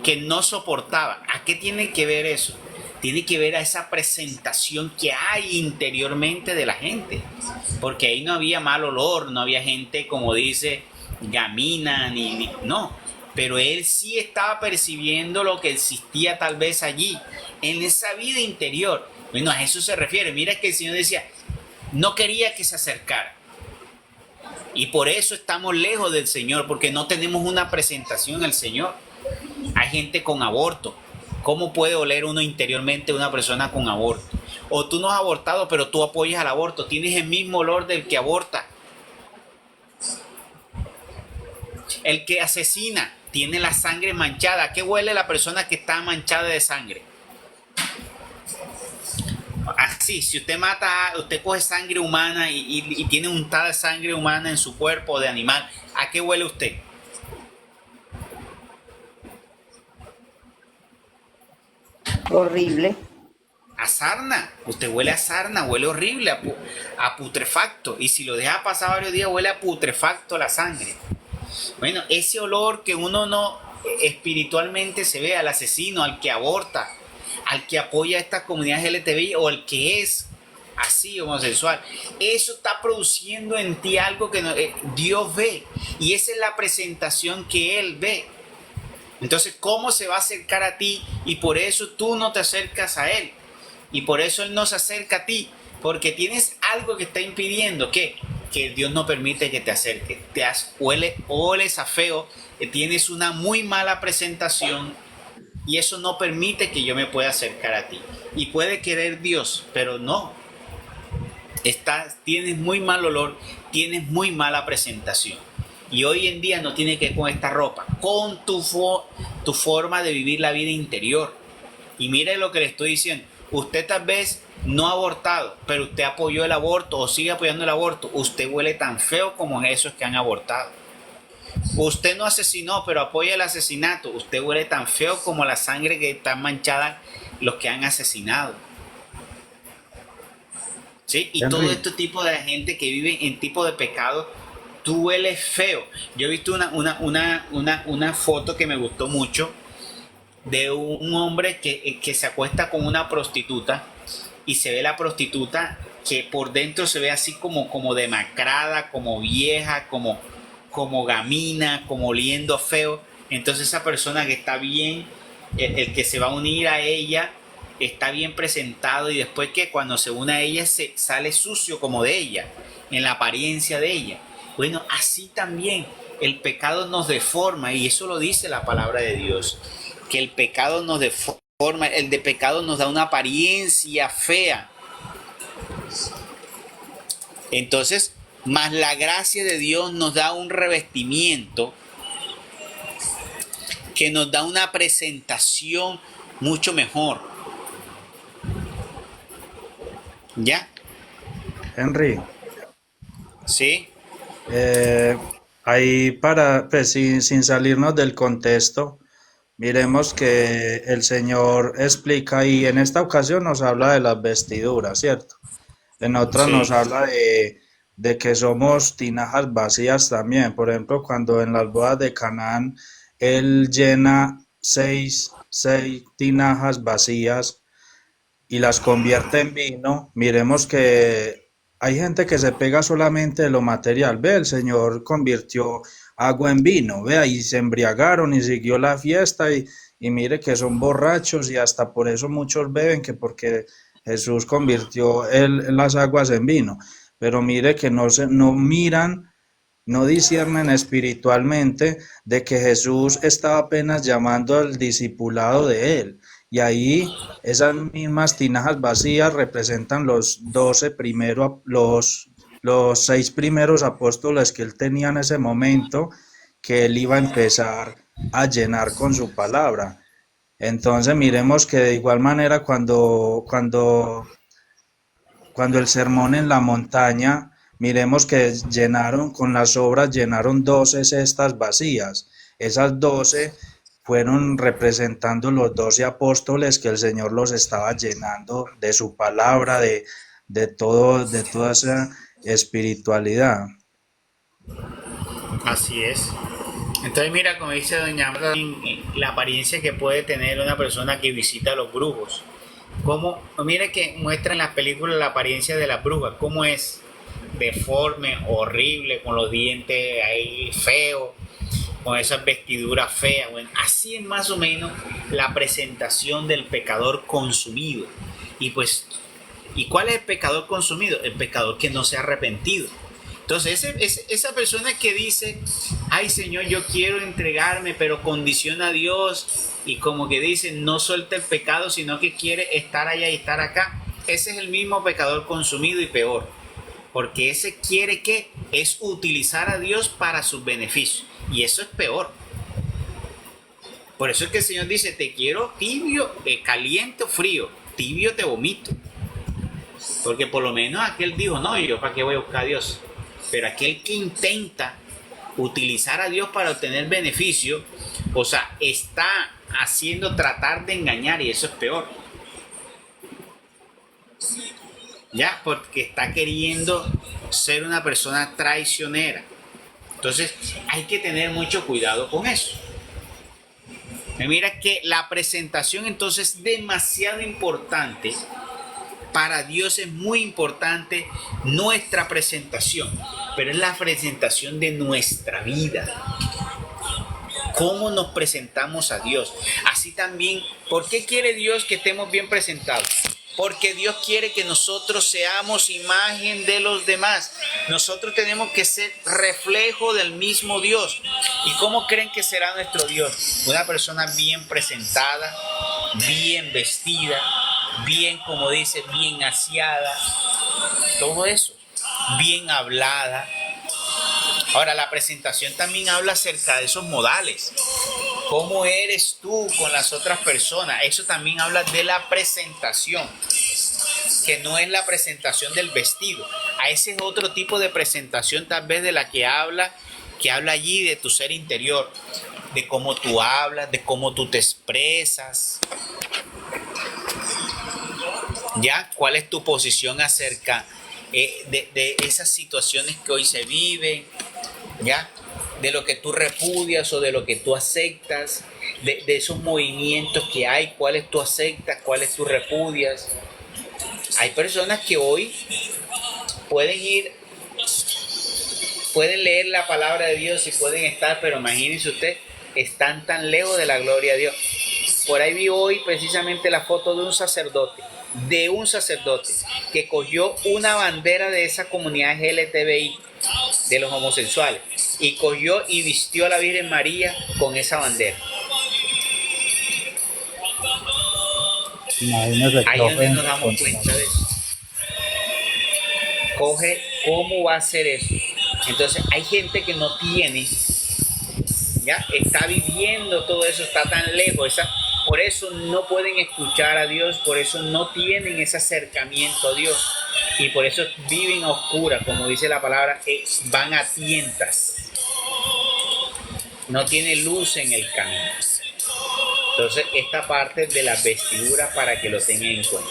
Que no soportaba. ¿A qué tiene que ver eso? Tiene que ver a esa presentación que hay interiormente de la gente. Porque ahí no había mal olor, no había gente, como dice, gamina, no. Pero él sí estaba percibiendo lo que existía tal vez allí, en esa vida interior. Bueno, a eso se refiere. Mira que el Señor decía, no quería que se acercara. Y por eso estamos lejos del Señor, porque no tenemos una presentación al Señor. Hay gente con aborto. ¿Cómo puede oler uno interiormente una persona con aborto? O tú no has abortado, pero tú apoyas al aborto. Tienes el mismo olor del que aborta. El que asesina tiene la sangre manchada. ¿A qué huele la persona que está manchada de sangre? Así, si usted mata, usted coge sangre humana y tiene untada sangre humana en su cuerpo de animal, ¿a qué huele usted? Horrible. A sarna. Usted huele a sarna, huele horrible, a putrefacto. Y si lo deja pasar varios días, huele a putrefacto la sangre. Bueno, ese olor que uno no espiritualmente se ve al asesino, al que aborta, al que apoya a estas comunidades LGTBI o al que es así homosexual, eso está produciendo en ti algo que Dios ve. Y esa es la presentación que Él ve. Entonces, ¿cómo se va a acercar a ti? Y por eso tú no te acercas a Él. Y por eso Él no se acerca a ti. Porque tienes algo que está impidiendo que Dios no permite que te acerques. Hueles a feo, tienes una muy mala presentación y eso no permite que yo me pueda acercar a ti. Y puede querer Dios, pero no. Tienes muy mal olor, tienes muy mala presentación. Y hoy en día no tiene que ver con esta ropa, con tu forma de vivir la vida interior. Y mire lo que le estoy diciendo. Usted tal vez no ha abortado, pero usted apoyó el aborto o sigue apoyando el aborto. Usted huele tan feo como esos que han abortado. Usted no asesinó, pero apoya el asesinato. Usted huele tan feo como la sangre que está manchada los que han asesinado. ¿Sí? Y todo este tipo de gente que vive en tipo de pecado, tú hueles feo. Yo he visto una foto que me gustó mucho de un hombre que se acuesta con una prostituta y se ve la prostituta que por dentro se ve así como demacrada, como vieja, como gamina, como oliendo feo. Entonces esa persona que está bien el que se va a unir a ella está bien presentado y después que cuando se une a ella se sale sucio como de ella, en la apariencia de ella. Bueno, así también el pecado nos deforma y eso lo dice la palabra de Dios, que el pecado nos deforma, el de pecado nos da una apariencia fea. Entonces, más la gracia de Dios nos da un revestimiento que nos da una presentación mucho mejor. ¿Ya? Henry, ¿Sí? eh, ahí para, pues, sin salirnos del contexto, miremos que el Señor explica y en esta ocasión nos habla de las vestiduras, ¿cierto? En otra nos Sí. habla de que somos tinajas vacías también. Por ejemplo, cuando en las bodas de Canaán Él llena seis tinajas vacías y las convierte en vino, miremos que hay gente que se pega solamente de lo material. Ve, el Señor convirtió agua en vino, vea, y se embriagaron y siguió la fiesta y mire que son borrachos y hasta por eso muchos beben, que porque Jesús convirtió las aguas en vino. Pero mire que no miran, no disciernen espiritualmente de que Jesús estaba apenas llamando al discipulado de él. Y ahí esas mismas tinajas vacías representan los 12 primeros, los 6 primeros apóstoles que él tenía en ese momento, que él iba a empezar a llenar con su palabra. Entonces miremos que de igual manera cuando el sermón en la montaña, miremos que llenaron, con las obras llenaron 12 cestas vacías. Esas 12 fueron representando los 12 apóstoles que el Señor los estaba llenando de su palabra, de toda esa espiritualidad. Así es. Entonces mira, como dice doña Amanda, la apariencia que puede tener una persona que visita a los brujos. Como, mire que muestra en las películas la apariencia de las brujas, cómo es deforme, horrible, con los dientes ahí feos, con esas vestiduras feas. Bueno, así es más o menos la presentación del pecador consumido. Y pues, ¿y cuál es el pecador consumido? El pecador que no se ha arrepentido. Entonces, esa persona que dice, ay Señor, yo quiero entregarme, pero condiciona a Dios y como que dice, no suelta el pecado, sino que quiere estar allá y estar acá. Ese es el mismo pecador consumido y peor. Porque ese quiere que es utilizar a Dios para sus beneficios. Y eso es peor. Por eso es que el Señor dice, te quiero tibio, caliente o frío. Tibio te vomito. Porque por lo menos aquel dijo, no, yo para qué voy a buscar a Dios. Pero aquel que intenta utilizar a Dios para obtener beneficio, o sea, está haciendo tratar de engañar y eso es peor. Ya, porque está queriendo ser una persona traicionera. Entonces, hay que tener mucho cuidado con eso. Mira que la presentación entonces es demasiado importante. Para Dios es muy importante nuestra presentación, pero es la presentación de nuestra vida. ¿Cómo nos presentamos a Dios? Así también, ¿por qué quiere Dios que estemos bien presentados? Porque Dios quiere que nosotros seamos imagen de los demás. Nosotros tenemos que ser reflejo del mismo Dios. ¿Y cómo creen que será nuestro Dios? Una persona bien presentada, bien vestida, bien, como dice, bien aseada, todo eso, bien hablada. Ahora, la presentación también habla acerca de esos modales. ¿Cómo eres tú con las otras personas? Eso también habla de la presentación, que no es la presentación del vestido. A ese es otro tipo de presentación tal vez de la que habla allí de tu ser interior, de cómo tú hablas, de cómo tú te expresas. ¿Ya? ¿Cuál es tu posición acerca de esas situaciones que hoy se viven? ¿Ya? De lo que tú repudias o de lo que tú aceptas, de esos movimientos que hay, cuáles tú aceptas, cuáles tú repudias. Hay personas que hoy pueden leer la palabra de Dios y pueden estar, pero imagínense usted, están tan lejos de la gloria de Dios. por ahí vi hoy precisamente la foto de un sacerdote que cogió una bandera de esa comunidad LGTBI, de los homosexuales, y cogió y vistió a la Virgen María con esa bandera. Imagínese Ahí es donde nos damos cuenta de eso. Coge, ¿cómo va a ser eso? Entonces hay gente que no tiene, ya está viviendo todo eso, está tan lejos, por eso no pueden escuchar a Dios, por eso no tienen ese acercamiento a Dios y por eso viven a oscuras, como dice la palabra, van a tientas, no tiene luz en el camino. Entonces esta parte de las vestiduras para que lo tengan en cuenta.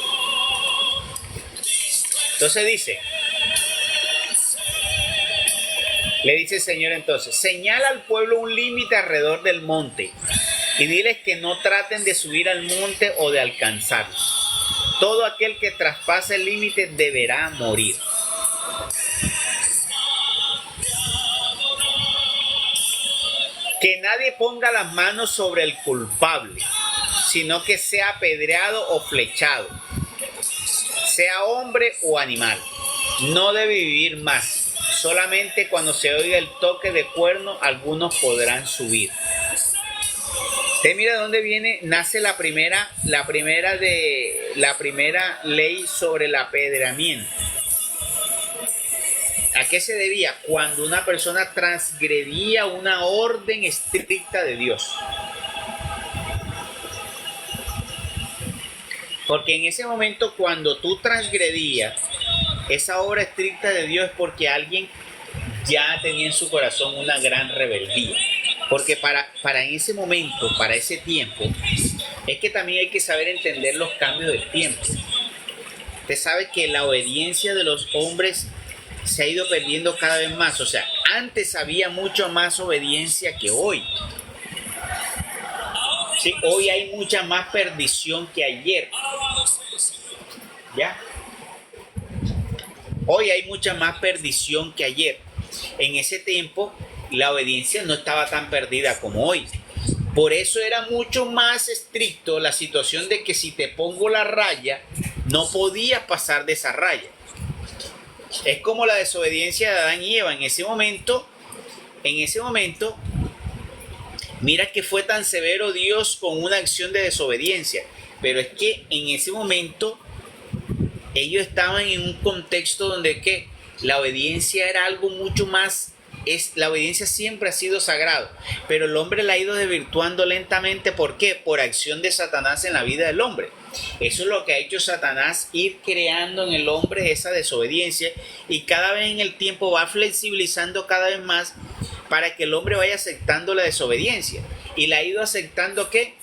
Entonces le dice el Señor entonces, señala al pueblo un límite alrededor del monte y diles que no traten de subir al monte o de alcanzarlo. Todo aquel que traspase el límite deberá morir. Que nadie ponga las manos sobre el culpable, sino que sea apedreado o flechado, sea hombre o animal. No debe vivir más. Solamente cuando se oiga el toque de cuerno, algunos podrán subir. Usted mira de dónde nace la primera ley sobre el apedreamiento. ¿A qué se debía? Cuando una persona transgredía una orden estricta de Dios. Porque en ese momento, cuando tú transgredías esa obra estricta de Dios, es porque alguien ya tenía en su corazón una gran rebeldía. Porque para ese momento, para ese tiempo, es que también hay que saber entender los cambios del tiempo. Usted sabe que la obediencia de los hombres se ha ido perdiendo cada vez más. O sea, antes había mucho más obediencia que hoy. Sí, hoy hay mucha más perdición que ayer. ¿Ya? Hoy hay mucha más perdición que ayer. En ese tiempo la obediencia no estaba tan perdida como hoy. Por eso era mucho más estricto la situación de que si te pongo la raya, no podías pasar de esa raya. Es como la desobediencia de Adán y Eva. En ese momento, mira que fue tan severo Dios con una acción de desobediencia. Pero es que en ese momento ellos estaban en un contexto donde que la obediencia era algo mucho más. La obediencia siempre ha sido sagrado, pero el hombre la ha ido desvirtuando lentamente. ¿Por qué? Por acción de Satanás en la vida del hombre. Eso es lo que ha hecho Satanás, ir creando en el hombre esa desobediencia, y cada vez en el tiempo va flexibilizando cada vez más para que el hombre vaya aceptando la desobediencia, y la ha ido aceptando ¿qué?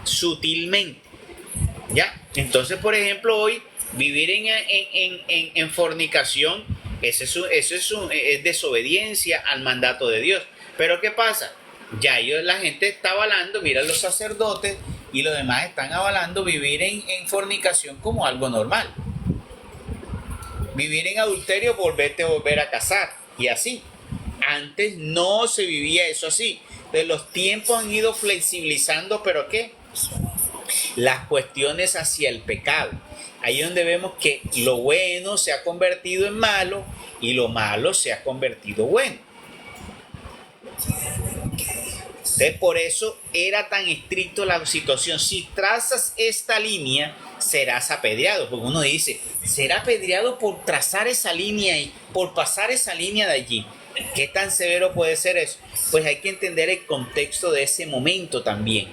Sutilmente. ¿Ya? Entonces, por ejemplo, hoy vivir en fornicación, eso es desobediencia al mandato de Dios. Pero ¿qué pasa? Ya la gente está avalando, mira, los sacerdotes y los demás están avalando vivir en fornicación como algo normal. Vivir en adulterio, volver a casar, y así. Antes no se vivía eso así. Entonces los tiempos han ido flexibilizando, ¿pero qué? Las cuestiones hacia el pecado. Ahí es donde vemos que lo bueno se ha convertido en malo y lo malo se ha convertido bueno. Entonces, por eso era tan estricto la situación. Si trazas esta línea, serás apedreado. Porque uno dice, será apedreado por trazar esa línea y por pasar esa línea de allí. ¿Qué tan severo puede ser eso? Pues hay que entender el contexto de ese momento también.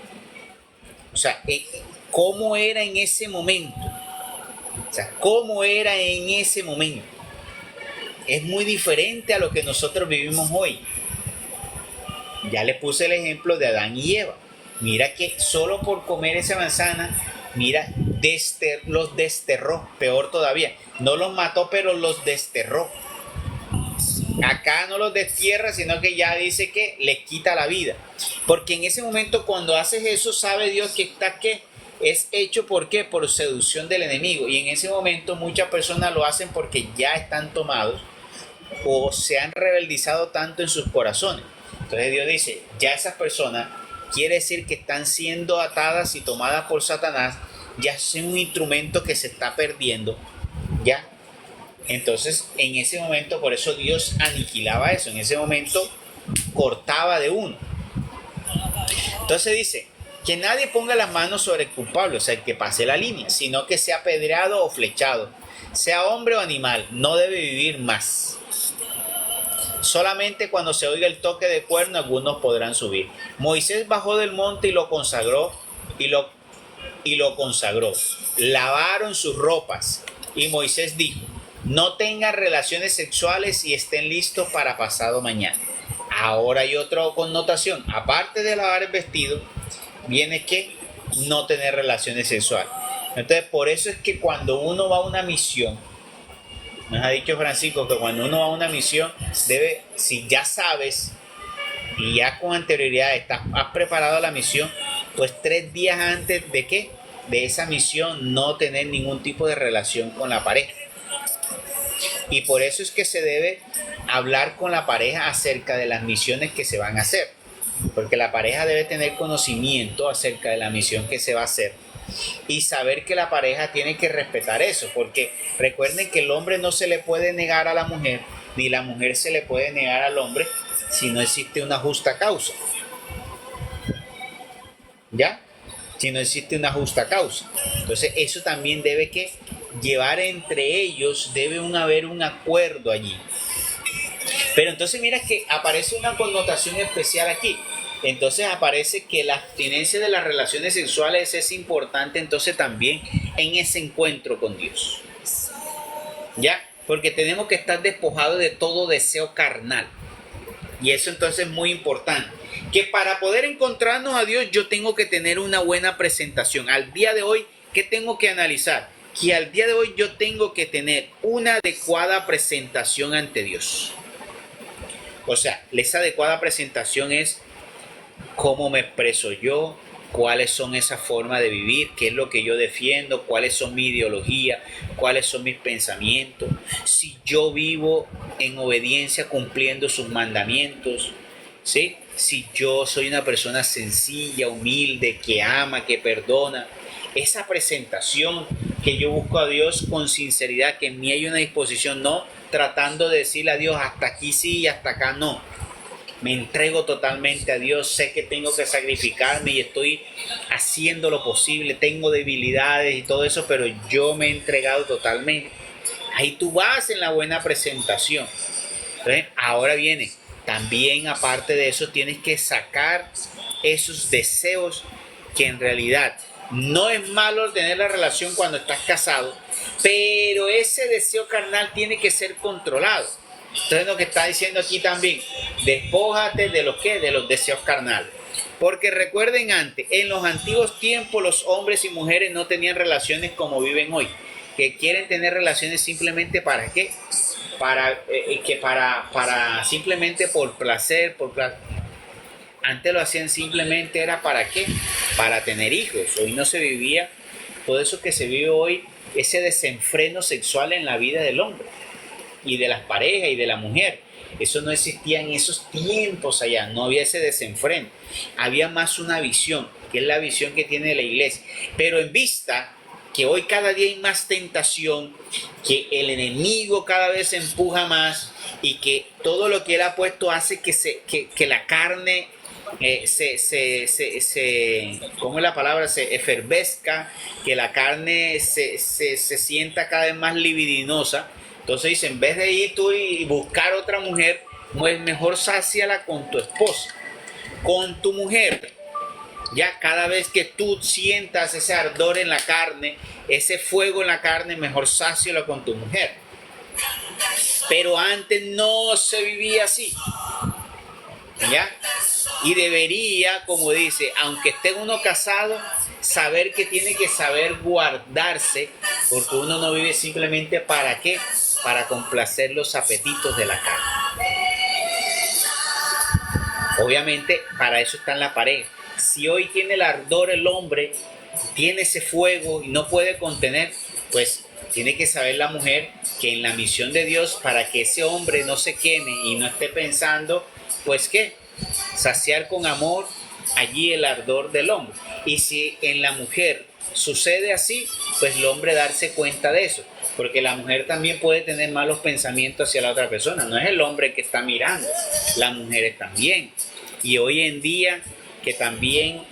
O sea, ¿cómo era en ese momento? O sea, ¿cómo era en ese momento? Es muy diferente a lo que nosotros vivimos hoy. Ya les puse el ejemplo de Adán y Eva. Mira que solo por comer esa manzana, mira, los desterró. Peor todavía, no los mató, pero los desterró. Acá no los destierra, sino que ya dice que les quita la vida. Porque en ese momento, cuando haces eso, sabe Dios que está que es hecho, ¿por qué? Por seducción del enemigo. Y en ese momento muchas personas lo hacen porque ya están tomados o se han rebeldizado tanto en sus corazones. Entonces Dios dice, ya esas personas quiere decir que están siendo atadas y tomadas por Satanás, ya es un instrumento que se está perdiendo, ¿ya? Entonces, en ese momento, por eso Dios aniquilaba eso, en ese momento cortaba de uno. Entonces dice, que nadie ponga las manos sobre el culpable, o sea, el que pase la línea, sino que sea apedreado o flechado, sea hombre o animal, no debe vivir más. Solamente cuando se oiga el toque de cuerno, algunos podrán subir. Moisés bajó del monte y lo consagró, y lo consagró. Lavaron sus ropas, y Moisés dijo, no tengan relaciones sexuales y estén listos para pasado mañana. Ahora hay otra connotación, aparte de lavar el vestido, viene que no tener relaciones sexuales. Entonces, por eso es que cuando uno va a una misión, nos ha dicho Francisco que cuando uno va a una misión, debe, si ya sabes y ya con anterioridad has preparado la misión, pues 3 días antes de ¿qué? De esa misión no tener ningún tipo de relación con la pareja. Y por eso es que se debe hablar con la pareja acerca de las misiones que se van a hacer. Porque la pareja debe tener conocimiento acerca de la misión que se va a hacer y saber que la pareja tiene que respetar eso, porque recuerden que el hombre no se le puede negar a la mujer, ni la mujer se le puede negar al hombre si no existe una justa causa. ¿Ya? Si no existe una justa causa. Entonces eso también debe que llevar entre ellos, debe haber un acuerdo allí. Pero entonces mira que aparece una connotación especial aquí. Entonces aparece que la abstinencia de las relaciones sexuales es importante entonces también en ese encuentro con Dios. ¿Ya? Porque tenemos que estar despojados de todo deseo carnal. Y eso entonces es muy importante. Que para poder encontrarnos a Dios yo tengo que tener una buena presentación. Al día de hoy, ¿qué tengo que analizar? Que al día de hoy yo tengo que tener una adecuada presentación ante Dios. O sea, esa adecuada presentación es cómo me expreso yo, cuáles son esas formas de vivir, qué es lo que yo defiendo, cuáles son mi ideología, cuáles son mis pensamientos, si yo vivo en obediencia cumpliendo sus mandamientos, ¿sí? Si yo soy una persona sencilla, humilde, que ama, que perdona. Esa presentación que yo busco a Dios con sinceridad, que en mí hay una disposición, no tratando de decirle a Dios hasta aquí sí y hasta acá no. Me entrego totalmente a Dios, sé que tengo que sacrificarme y estoy haciendo lo posible, tengo debilidades y todo eso, pero yo me he entregado totalmente. Ahí tú vas en la buena presentación. Entonces, ahora viene, también aparte de eso tienes que sacar esos deseos que en realidad no es malo tener la relación cuando estás casado, pero ese deseo carnal tiene que ser controlado. Entonces lo que está diciendo aquí también, despójate de los que, de los deseos carnales. Porque recuerden antes, en los antiguos tiempos los hombres y mujeres no tenían relaciones como viven hoy, que quieren tener relaciones simplemente ¿para qué? Para simplemente por placer, Antes lo hacían simplemente era ¿para qué? Para tener hijos. Hoy no se vivía todo eso que se vive hoy, ese desenfreno sexual en la vida del hombre y de las parejas y de la mujer. Eso no existía en esos tiempos allá, no había ese desenfreno. Había más una visión, que es la visión que tiene la iglesia. Pero en vista que hoy cada día hay más tentación, que el enemigo cada vez se empuja más y que todo lo que él ha puesto hace que la carne ¿cómo es la palabra? Se efervesca, que la carne se sienta cada vez más libidinosa. Entonces dice, en vez de ir tú y buscar otra mujer, pues mejor sáciala con tu esposa, con tu mujer. Ya cada vez que tú sientas ese ardor en la carne, ese fuego en la carne, mejor sáciala con tu mujer. Pero antes no se vivía así. ¿Ya? Y debería, como dice, aunque esté uno casado, saber que tiene que saber guardarse, porque uno no vive simplemente ¿para qué? Para complacer los apetitos de la carne. Obviamente, para eso está en la pareja. Si hoy tiene el ardor el hombre, tiene ese fuego y no puede contener, pues tiene que saber la mujer que en la misión de Dios, para que ese hombre no se queme y no esté pensando, pues ¿qué? Saciar con amor allí el ardor del hombre. Y si en la mujer sucede así, pues el hombre darse cuenta de eso, porque la mujer también puede tener malos pensamientos hacia la otra persona, no es el hombre que está mirando, las mujeres también. Y hoy en día que también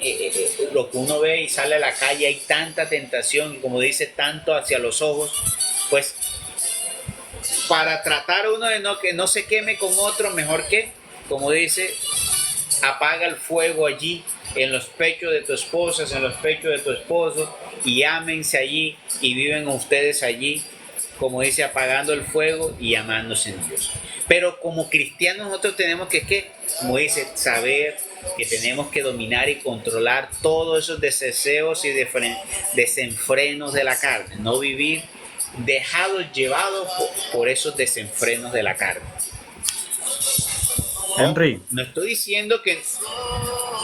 lo que uno ve y sale a la calle, hay tanta tentación, y como dice, tanto hacia los ojos, pues para tratar uno de que no se queme con otro, mejor que, como dice, apaga el fuego allí en los pechos de tu esposa, en los pechos de tu esposo, y ámense allí y viven ustedes allí, como dice, apagando el fuego y amándose en Dios. Pero como cristianos nosotros tenemos que, como dice, saber que tenemos que dominar y controlar todos esos deseos y desenfrenos de la carne, no vivir dejados, llevados por esos desenfrenos de la carne. Henry. No estoy diciendo que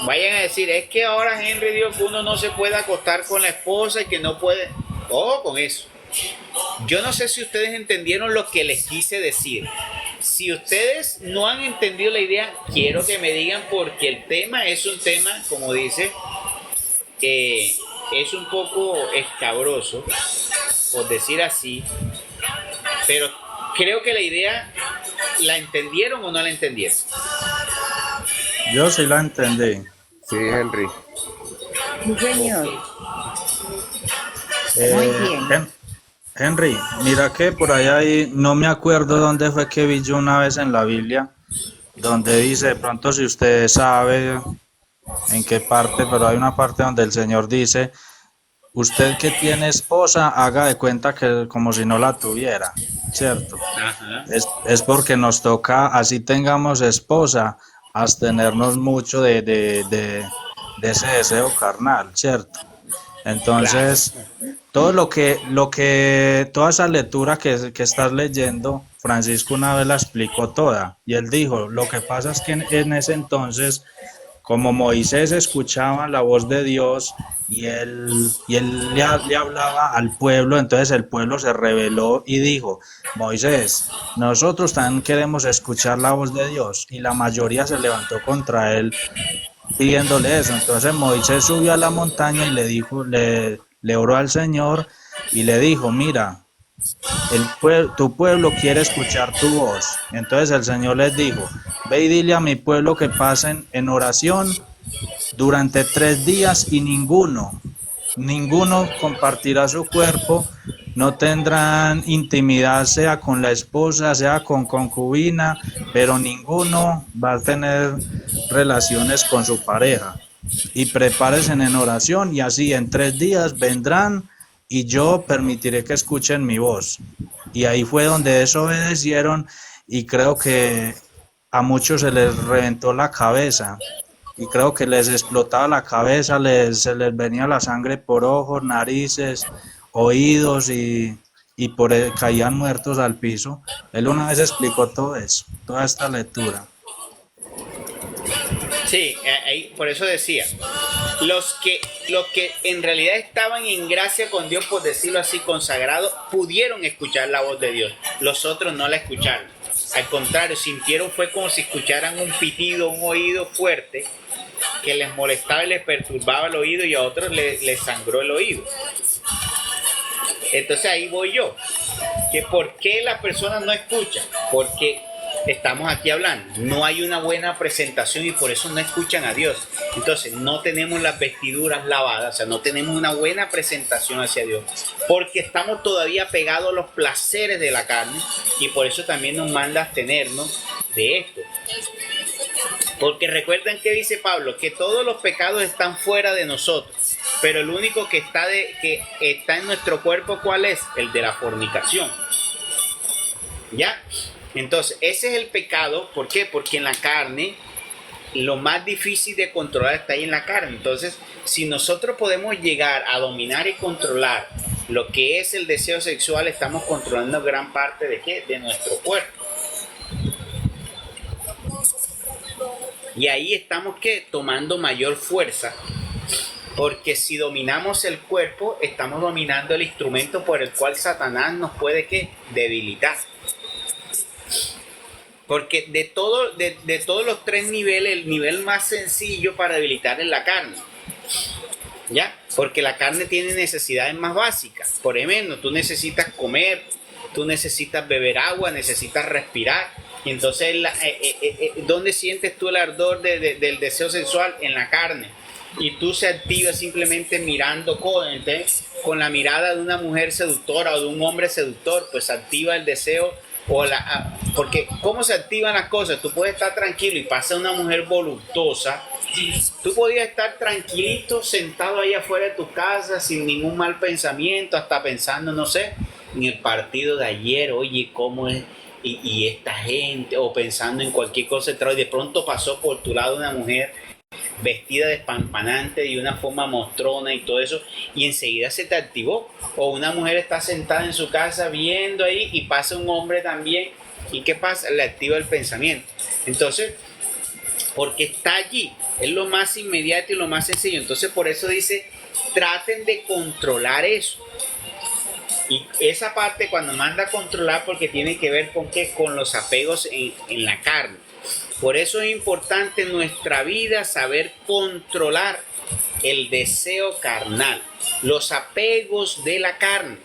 vayan a decir, es que ahora Henry dijo que uno no se puede acostar con la esposa y que no puede. Ojo con eso. Yo no sé si ustedes entendieron lo que les quise decir. Si ustedes no han entendido la idea, quiero que me digan, porque el tema es un tema, como dice, es un poco escabroso, por decir así, pero creo que la idea, ¿la entendieron o no la entendieron? Yo sí la entendí. Sí, Henry. Sí, señor. Eh, Muy bien. Henry, mira que por ahí no me acuerdo dónde fue que vi yo una vez en la Biblia, donde dice, de pronto si usted sabe en qué parte, pero hay una parte donde el Señor dice, usted que tiene esposa, haga de cuenta que como si no la tuviera, ¿cierto? Ajá. Es porque nos toca, así tengamos esposa, abstenernos mucho de ese deseo carnal, ¿cierto? Entonces, todo toda esa lectura que estás leyendo, Francisco una vez la explicó toda, y él dijo, lo que pasa es que en ese entonces, como Moisés escuchaba la voz de Dios y él le hablaba al pueblo, entonces el pueblo se rebeló y dijo, Moisés, nosotros también queremos escuchar la voz de Dios, y la mayoría se levantó contra él pidiéndole eso. Entonces Moisés subió a la montaña y le dijo, le oró al Señor y le dijo, mira, tu pueblo quiere escuchar tu voz. Entonces el Señor les dijo, ve y dile a mi pueblo que pasen en oración durante 3 días y ninguno compartirá su cuerpo, no tendrán intimidad, sea con la esposa, sea con concubina, pero ninguno va a tener relaciones con su pareja. Y prepárense en oración, y así en 3 días vendrán y yo permitiré que escuchen mi voz. Y ahí fue donde desobedecieron, y creo que a muchos se les reventó la cabeza. Y creo que les explotaba la cabeza, se les venía la sangre por ojos, narices, oídos, y caían muertos al piso. Él una vez explicó todo eso, toda esta lectura. Sí, ahí, por eso decía, los que en realidad estaban en gracia con Dios, por decirlo así, consagrados, pudieron escuchar la voz de Dios. Los otros no la escucharon. Al contrario, sintieron, fue como si escucharan un pitido, un oído fuerte que les molestaba y les perturbaba el oído, y a otros les sangró el oído. Entonces ahí voy yo, que por qué las personas no escuchan, porque estamos aquí hablando, no hay una buena presentación y por eso no escuchan a Dios. Entonces no tenemos las vestiduras lavadas, o sea, no tenemos una buena presentación hacia Dios, porque estamos todavía pegados a los placeres de la carne, y por eso también nos manda a abstenernos de esto. Porque recuerden que dice Pablo, que todos los pecados están fuera de nosotros, pero el único que está en nuestro cuerpo, ¿cuál es? El de la fornicación. ¿Ya? Entonces, ese es el pecado. ¿Por qué? Porque en la carne, lo más difícil de controlar está ahí en la carne. Entonces, si nosotros podemos llegar a dominar y controlar lo que es el deseo sexual, estamos controlando gran parte de ¿qué? De nuestro cuerpo. Y ahí estamos ¿qué? Tomando mayor fuerza, porque si dominamos el cuerpo, estamos dominando el instrumento por el cual Satanás nos puede ¿qué? Debilitar. Porque de todos los tres niveles, el nivel más sencillo para debilitar es la carne. ¿Ya? Porque la carne tiene necesidades más básicas. Por ejemplo, tú necesitas comer, tú necesitas beber agua, necesitas respirar. Y entonces, ¿dónde sientes tú el ardor del deseo sexual? En la carne. Y tú se activa simplemente mirando cosas. Entonces, con la mirada de una mujer seductora o de un hombre seductor, pues se activa el deseo. Porque ¿cómo se activan las cosas? Tú puedes estar tranquilo y pasa una mujer voluptuosa. Tú podías estar tranquilito, sentado ahí afuera de tu casa, sin ningún mal pensamiento, hasta pensando, no sé, en el partido de ayer, oye, cómo es, y esta gente, o pensando en cualquier cosa, y de pronto pasó por tu lado una mujer vestida despampanante de una forma mostrona y todo eso, y enseguida se te activó. O una mujer está sentada en su casa viendo ahí y pasa un hombre también, ¿y qué pasa? Le activa el pensamiento. Entonces, porque está allí, es lo más inmediato y lo más sencillo. Entonces, por eso dice, traten de controlar eso. Y esa parte cuando manda a controlar, porque tiene que ver con qué, con los apegos en la carne. Por eso es importante en nuestra vida saber controlar el deseo carnal, los apegos de la carne.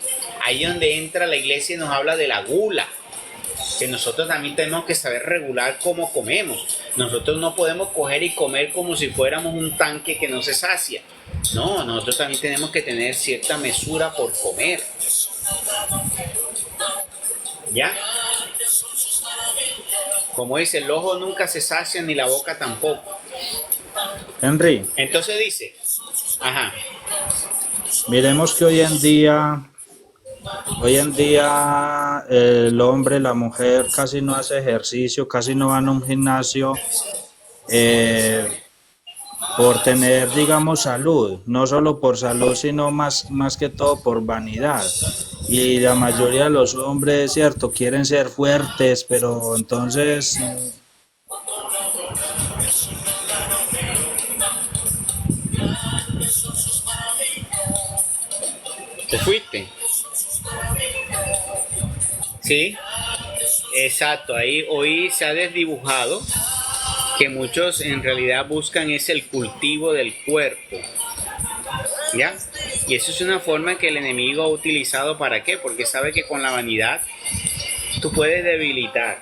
Ahí donde entra la iglesia y nos habla de la gula, que nosotros también tenemos que saber regular cómo comemos. Nosotros no podemos coger y comer como si fuéramos un tanque que no se sacia. No, nosotros también tenemos que tener cierta mesura por comer. ¿Ya? Como dice, el ojo nunca se sacia ni la boca tampoco. Henry, Entonces dice, ajá, miremos que hoy en día el hombre, la mujer casi no hace ejercicio, casi no van a un gimnasio por tener, digamos, salud, no solo por salud, sino más que todo por vanidad. Y la mayoría de los hombres, cierto, quieren ser fuertes, pero entonces te fuiste. Sí, exacto, ahí hoy se ha desdibujado que muchos en realidad buscan es el cultivo del cuerpo. ¿Ya? Y eso es una forma que el enemigo ha utilizado. ¿Para qué? Porque sabe que con la vanidad tú puedes debilitar.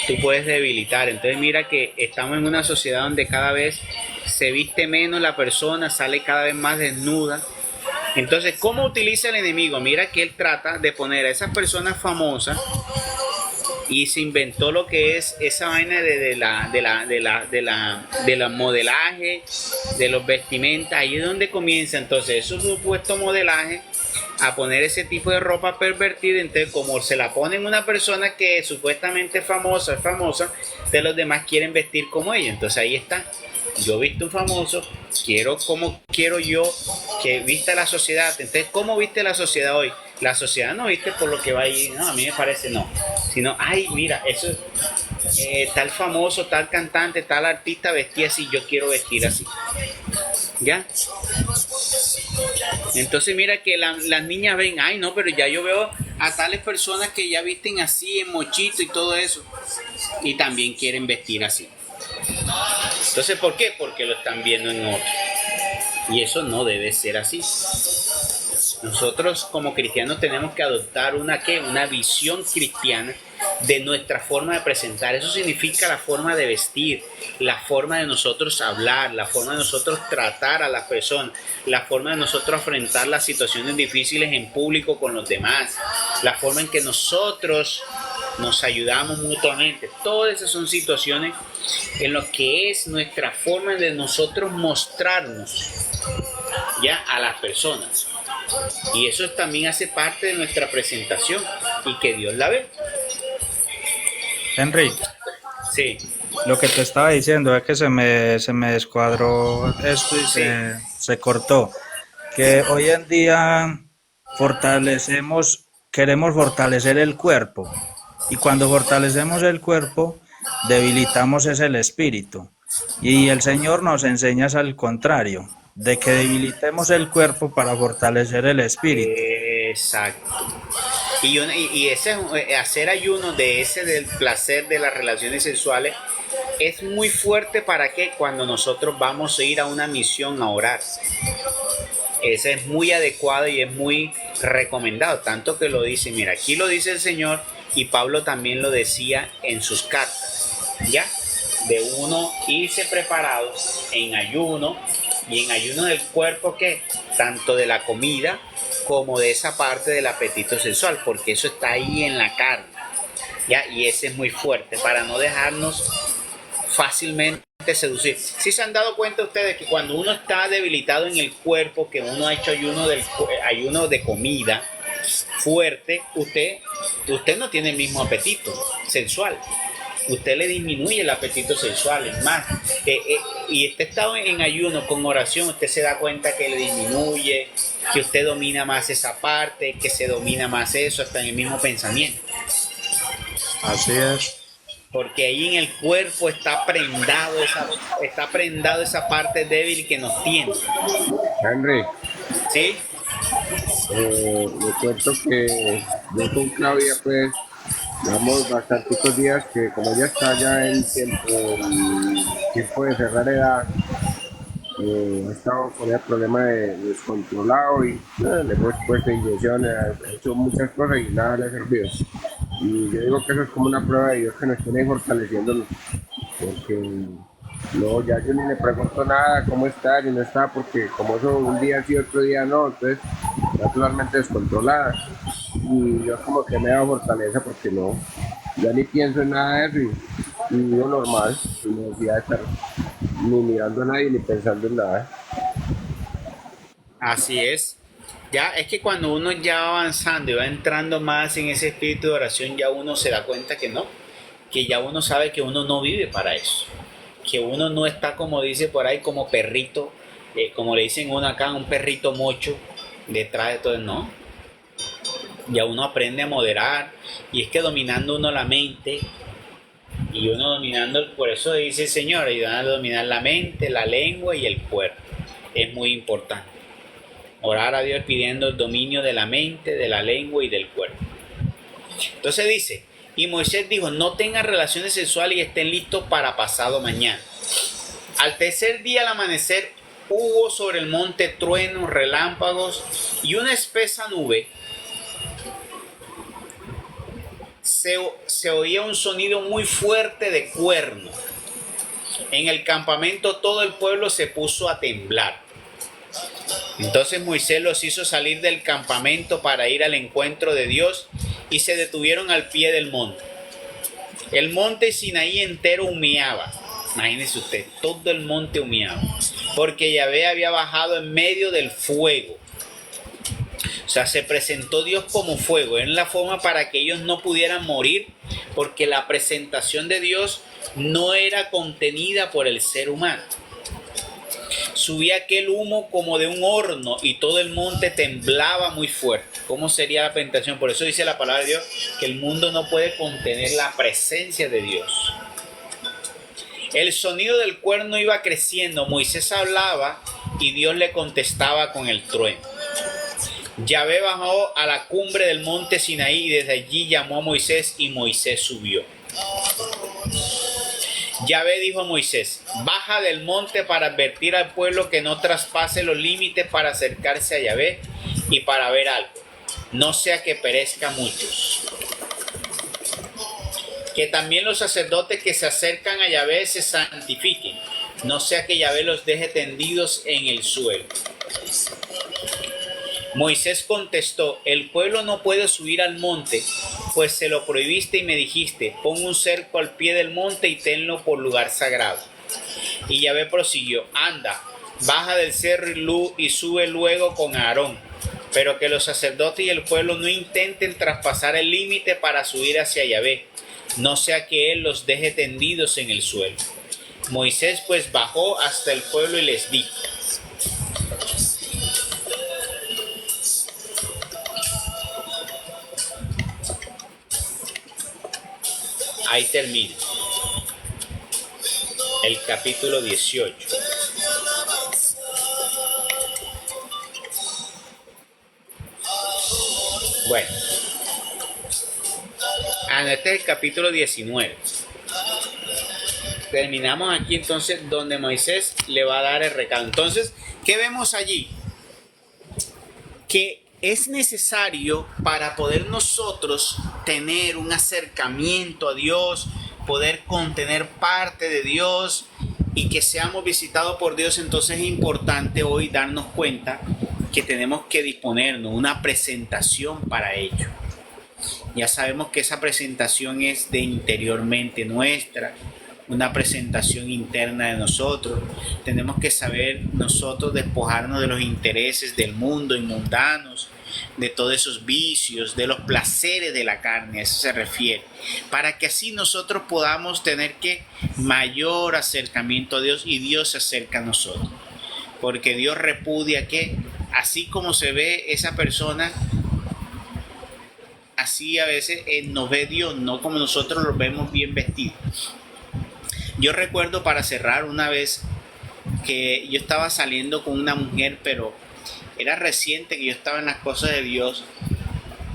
Entonces mira que estamos en una sociedad donde cada vez se viste menos la persona, sale cada vez más desnuda. Entonces, ¿cómo utiliza el enemigo? Mira que él trata de poner a esas personas famosas, y se inventó lo que es esa vaina de la modelaje, de los vestimentas. Ahí es donde comienza entonces esos supuestos modelaje a poner ese tipo de ropa pervertida. Entonces, como se la ponen una persona que supuestamente es famosa, entonces los demás quieren vestir como ella. Entonces ahí está. Yo visto un famoso, quiero como quiero yo que vista la sociedad. Entonces, ¿cómo viste la sociedad hoy? La sociedad no viste por lo que va ahí, no, a mí me parece no. Sino, ay, mira, eso tal famoso, tal cantante, tal artista vestía así, yo quiero vestir así. ¿Ya? Entonces mira que las niñas ven, ay no, pero ya yo veo a tales personas que ya visten así en mochito y todo eso, y también quieren vestir así. Entonces, ¿por qué? Porque lo están viendo en otro. Y eso no debe ser así. Nosotros como cristianos tenemos que adoptar una visión cristiana de nuestra forma de presentar. Eso significa la forma de vestir, la forma de nosotros hablar, la forma de nosotros tratar a las personas, la forma de nosotros afrontar las situaciones difíciles en público con los demás, la forma en que nosotros nos ayudamos mutuamente. Todas esas son situaciones en lo que es nuestra forma de nosotros mostrarnos ya a las personas. Y eso también hace parte de nuestra presentación y que Dios la ve. Henry, Sí, lo que te estaba diciendo es que se me descuadró esto y sí. se cortó. Que hoy en día queremos fortalecer el cuerpo. Y cuando fortalecemos el cuerpo, debilitamos es el espíritu. Y el Señor nos enseña al contrario, de que debilitemos el cuerpo para fortalecer el espíritu. Exacto. Y ese, hacer ayuno de ese del placer de las relaciones sexuales es muy fuerte para que cuando nosotros vamos a ir a una misión a orar. Ese es muy adecuado y es muy recomendado, tanto que lo dice, mira, aquí lo dice el Señor y Pablo también lo decía en sus cartas, ¿ya? De uno irse preparado en ayuno y en ayuno del cuerpo, que tanto de la comida como de esa parte del apetito sexual, porque eso está ahí en la carne, ¿ya? Y ese es muy fuerte para no dejarnos fácilmente seducir. Si se han dado cuenta ustedes que cuando uno está debilitado en el cuerpo, que uno ha hecho ayuno de comida fuerte, usted no tiene el mismo apetito sexual. Usted le disminuye el apetito sexual. Es más, y usted está en ayuno con oración, usted se da cuenta que le disminuye, que usted domina más esa parte, que se domina más eso, hasta en el mismo pensamiento. Así es. Porque ahí en el cuerpo está prendado esa parte débil que nos tiene. Henry, ¿Sí? le cuento que yo con Claudia pues llevamos bastanticos días que como ella está ya en tiempo de cerrar edad, ha estado con el problema de descontrolado y le hemos puesto inyecciones, ha hecho muchas cosas y nada le ha servido. Y yo digo que eso es como una prueba de Dios que nos tiene fortaleciendo, porque no, ya yo ni le pregunto nada, cómo está, ni no está, porque como eso un día sí, otro día no, entonces está totalmente descontrolada. Y yo como que me da fortaleza porque no, ya ni pienso en nada de eso y vivo normal, sin necesidad de estar ni mirando a nadie ni pensando en nada. Así es. Ya es que cuando uno ya va avanzando y va entrando más en ese espíritu de oración, ya uno se da cuenta que no, que ya uno sabe que uno no vive para eso, que uno no está, como dice por ahí, como perrito, como le dicen uno acá, un perrito mocho detrás de todo, no. Ya uno aprende a moderar, y es que dominando uno la mente y uno dominando, por eso dice el Señor, ayudando a dominar la mente, la lengua y el cuerpo. Es muy importante orar a Dios pidiendo el dominio de la mente, de la lengua y del cuerpo. Entonces dice, y Moisés dijo, no tengan relaciones sexuales y estén listos para pasado mañana. Al tercer día al amanecer hubo sobre el monte truenos, relámpagos y una espesa nube. Se oía un sonido muy fuerte de cuerno. En el campamento todo el pueblo se puso a temblar. Entonces Moisés los hizo salir del campamento para ir al encuentro de Dios y se detuvieron al pie del monte. El monte Sinaí entero humeaba. Imagínense usted, todo el monte humeaba, porque Yahvé había bajado en medio del fuego. O sea, se presentó Dios como fuego. Era la forma para que ellos no pudieran morir, porque la presentación de Dios no era contenida por el ser humano. Subía aquel humo como de un horno y todo el monte temblaba muy fuerte. ¿Cómo sería la presentación? Por eso dice la palabra de Dios que el mundo no puede contener la presencia de Dios. El sonido del cuerno iba creciendo. Moisés hablaba y Dios le contestaba con el trueno. Yahvé bajó a la cumbre del monte Sinaí y desde allí llamó a Moisés y Moisés subió. Yahvé dijo a Moisés, baja del monte para advertir al pueblo que no traspase los límites para acercarse a Yahvé y para ver algo, no sea que perezca muchos. Que también los sacerdotes que se acercan a Yahvé se santifiquen, no sea que Yahvé los deje tendidos en el suelo. Moisés contestó, el pueblo no puede subir al monte, pues se lo prohibiste y me dijiste, pon un cerco al pie del monte y tenlo por lugar sagrado. Y Yahvé prosiguió, anda, baja del cerro y sube luego con Aarón, pero que los sacerdotes y el pueblo no intenten traspasar el límite para subir hacia Yahvé, no sea que él los deje tendidos en el suelo. Moisés pues bajó hasta el pueblo y les dijo, ahí termina el capítulo 18. Bueno, este es el capítulo 19. Terminamos aquí entonces donde Moisés le va a dar el recado. Entonces, ¿qué vemos allí? Que es necesario para poder nosotros tener un acercamiento a Dios, poder contener parte de Dios y que seamos visitados por Dios. Entonces es importante hoy darnos cuenta que tenemos que disponernos una presentación para ello. Ya sabemos que esa presentación es de interiormente nuestra, una presentación interna de nosotros. Tenemos que saber nosotros despojarnos de los intereses del mundo y mundanos, de todos esos vicios, de los placeres de la carne, a eso se refiere, para que así nosotros podamos tener que mayor acercamiento a Dios y Dios se acerca a nosotros, porque Dios repudia que así como se ve esa persona, así a veces nos ve Dios, no como nosotros los vemos bien vestidos. Yo recuerdo, para cerrar, una vez que yo estaba saliendo con una mujer, pero era reciente que yo estaba en las cosas de Dios,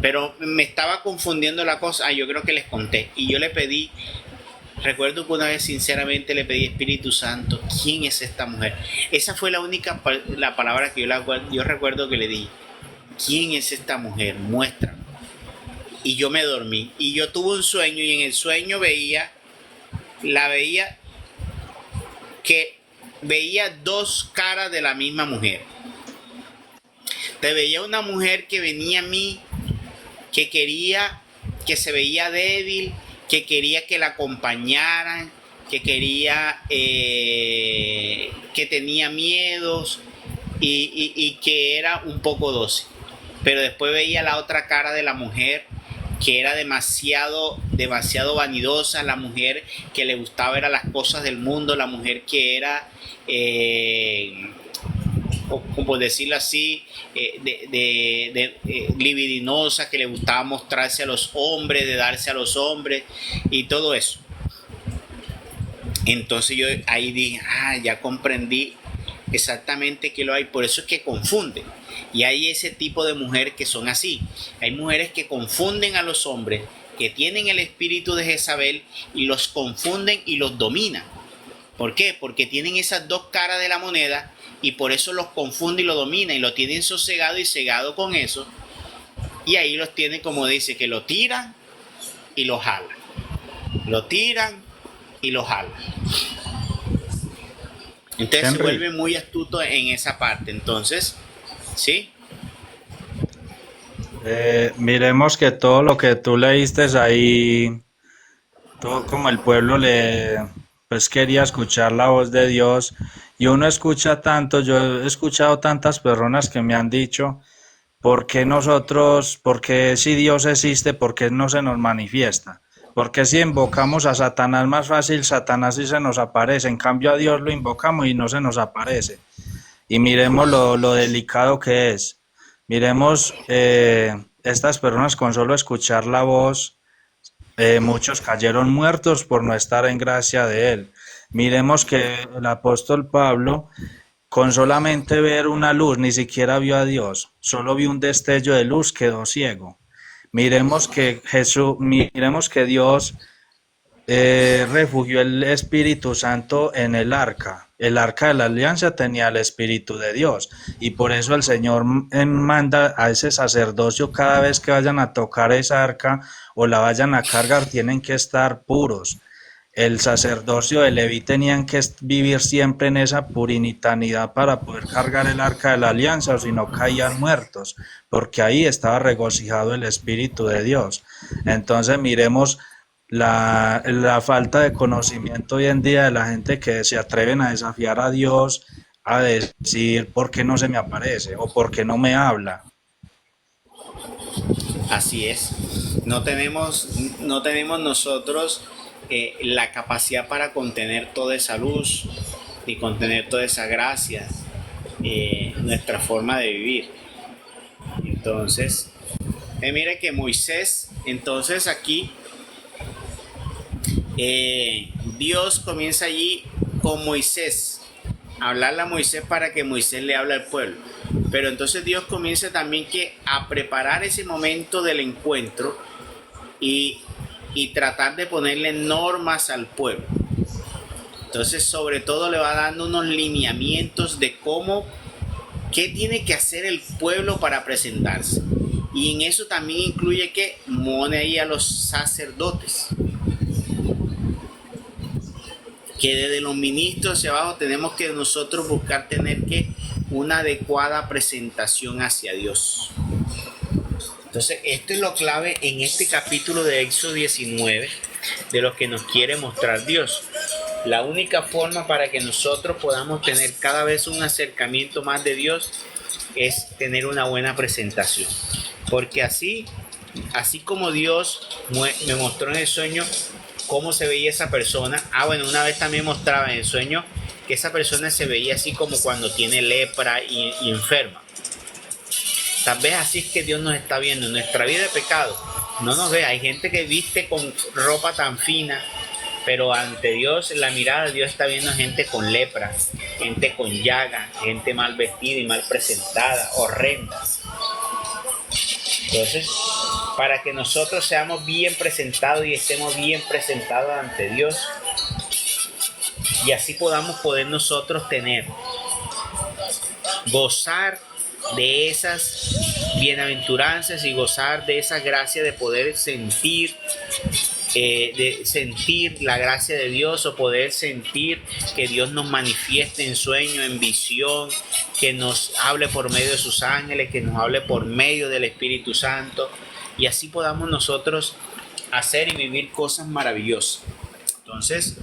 pero me estaba confundiendo la cosa. Yo creo que les conté. Y yo le pedí, recuerdo que una vez sinceramente le pedí: Espíritu Santo, ¿quién es esta mujer? Esa fue la única la palabra que yo recuerdo que le di. ¿Quién es esta mujer? Muéstrame. Y yo me dormí. Y yo tuve un sueño y en el sueño la veía que veía dos caras de la misma mujer. Te veía una mujer que venía a mí, que quería, que se veía débil, que quería que la acompañaran, que quería, que tenía miedos y que era un poco dócil. Pero después veía la otra cara de la mujer, que era demasiado vanidosa, la mujer que le gustaba era las cosas del mundo, la mujer que era, como decirlo así, libidinosa, que le gustaba mostrarse a los hombres, de darse a los hombres y todo eso. Entonces yo ahí dije: ya comprendí exactamente que lo hay. Por eso es que confunden. Y hay ese tipo de mujeres que son así. Hay mujeres que confunden a los hombres, que tienen el espíritu de Jezabel y los confunden y los dominan. ¿Por qué? Porque tienen esas dos caras de la moneda y por eso los confunde y los domina y lo tienen sosegado y cegado con eso. Y ahí los tienen, como dice, que lo tiran y lo jalan. Lo tiran y lo jalan. Entonces Henry, se vuelve muy astuto en esa parte. Entonces, ¿sí? miremos que todo lo que tú leíste ahí, todo como el pueblo pues quería escuchar la voz de Dios, y uno escucha tanto. Yo he escuchado tantas personas que me han dicho: ¿por qué nosotros, por qué si Dios existe, por qué no se nos manifiesta? Porque si invocamos a Satanás más fácil, Satanás sí se nos aparece, en cambio a Dios lo invocamos y no se nos aparece? Y miremos lo delicado que es. Miremos, estas personas con solo escuchar la voz, muchos cayeron muertos por no estar en gracia de Él. Miremos que el apóstol Pablo, con solamente ver una luz, ni siquiera vio a Dios, solo vio un destello de luz, quedó ciego. Miremos que Dios refugió el Espíritu Santo en el arca. El arca de la alianza tenía el Espíritu de Dios y por eso el Señor manda a ese sacerdocio: cada vez que vayan a tocar esa arca o la vayan a cargar, tienen que estar puros. El sacerdocio de Leví tenían que vivir siempre en esa puritanidad para poder cargar el arca de la alianza, o si no caían muertos, porque ahí estaba regocijado el Espíritu de Dios. Entonces miremos la falta de conocimiento hoy en día de la gente, que se atreven a desafiar a Dios, a decir: ¿por qué no se me aparece? O ¿por qué no me habla? Así es. No tenemos nosotros la capacidad para contener toda esa luz y contener toda esa gracia, nuestra forma de vivir. Entonces, mire que Moisés, entonces aquí, Dios comienza allí con Moisés, a hablarle a Moisés para que Moisés le hable al pueblo. Pero entonces Dios comienza también a preparar ese momento del encuentro y y tratar de ponerle normas al pueblo. Entonces, sobre todo le va dando unos lineamientos de qué tiene que hacer el pueblo para presentarse. Y en eso también incluye que pone ahí a los sacerdotes, que desde los ministros hacia abajo tenemos que nosotros buscar tener una adecuada presentación hacia Dios. Entonces, esto es lo clave en este capítulo de Éxodo 19, de lo que nos quiere mostrar Dios. La única forma para que nosotros podamos tener cada vez un acercamiento más de Dios es tener una buena presentación. Porque así como Dios me mostró en el sueño cómo se veía esa persona. Bueno, una vez también mostraba en el sueño que esa persona se veía así como cuando tiene lepra y enferma. Tal vez así es que Dios nos está viendo. En nuestra vida de pecado no nos ve. Hay gente que viste con ropa tan fina, pero ante Dios, la mirada de Dios está viendo gente con lepra, gente con llaga, gente mal vestida y mal presentada, horrenda. Entonces, para que nosotros seamos bien presentados y estemos bien presentados ante Dios, y así poder nosotros gozar de esas bienaventuranzas y gozar de esa gracia de poder sentir la gracia de Dios, o poder sentir que Dios nos manifieste en sueño, en visión, que nos hable por medio de sus ángeles, que nos hable por medio del Espíritu Santo, y así podamos nosotros hacer y vivir cosas maravillosas. Entonces,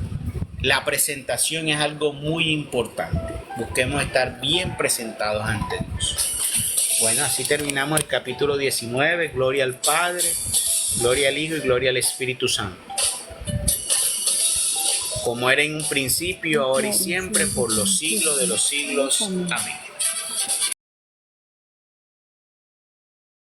la presentación es algo muy importante. Busquemos estar bien presentados ante Dios. Bueno, así terminamos el capítulo 19. Gloria al Padre, gloria al Hijo y gloria al Espíritu Santo. Como era en un principio, ahora y siempre, por los siglos de los siglos. Amén.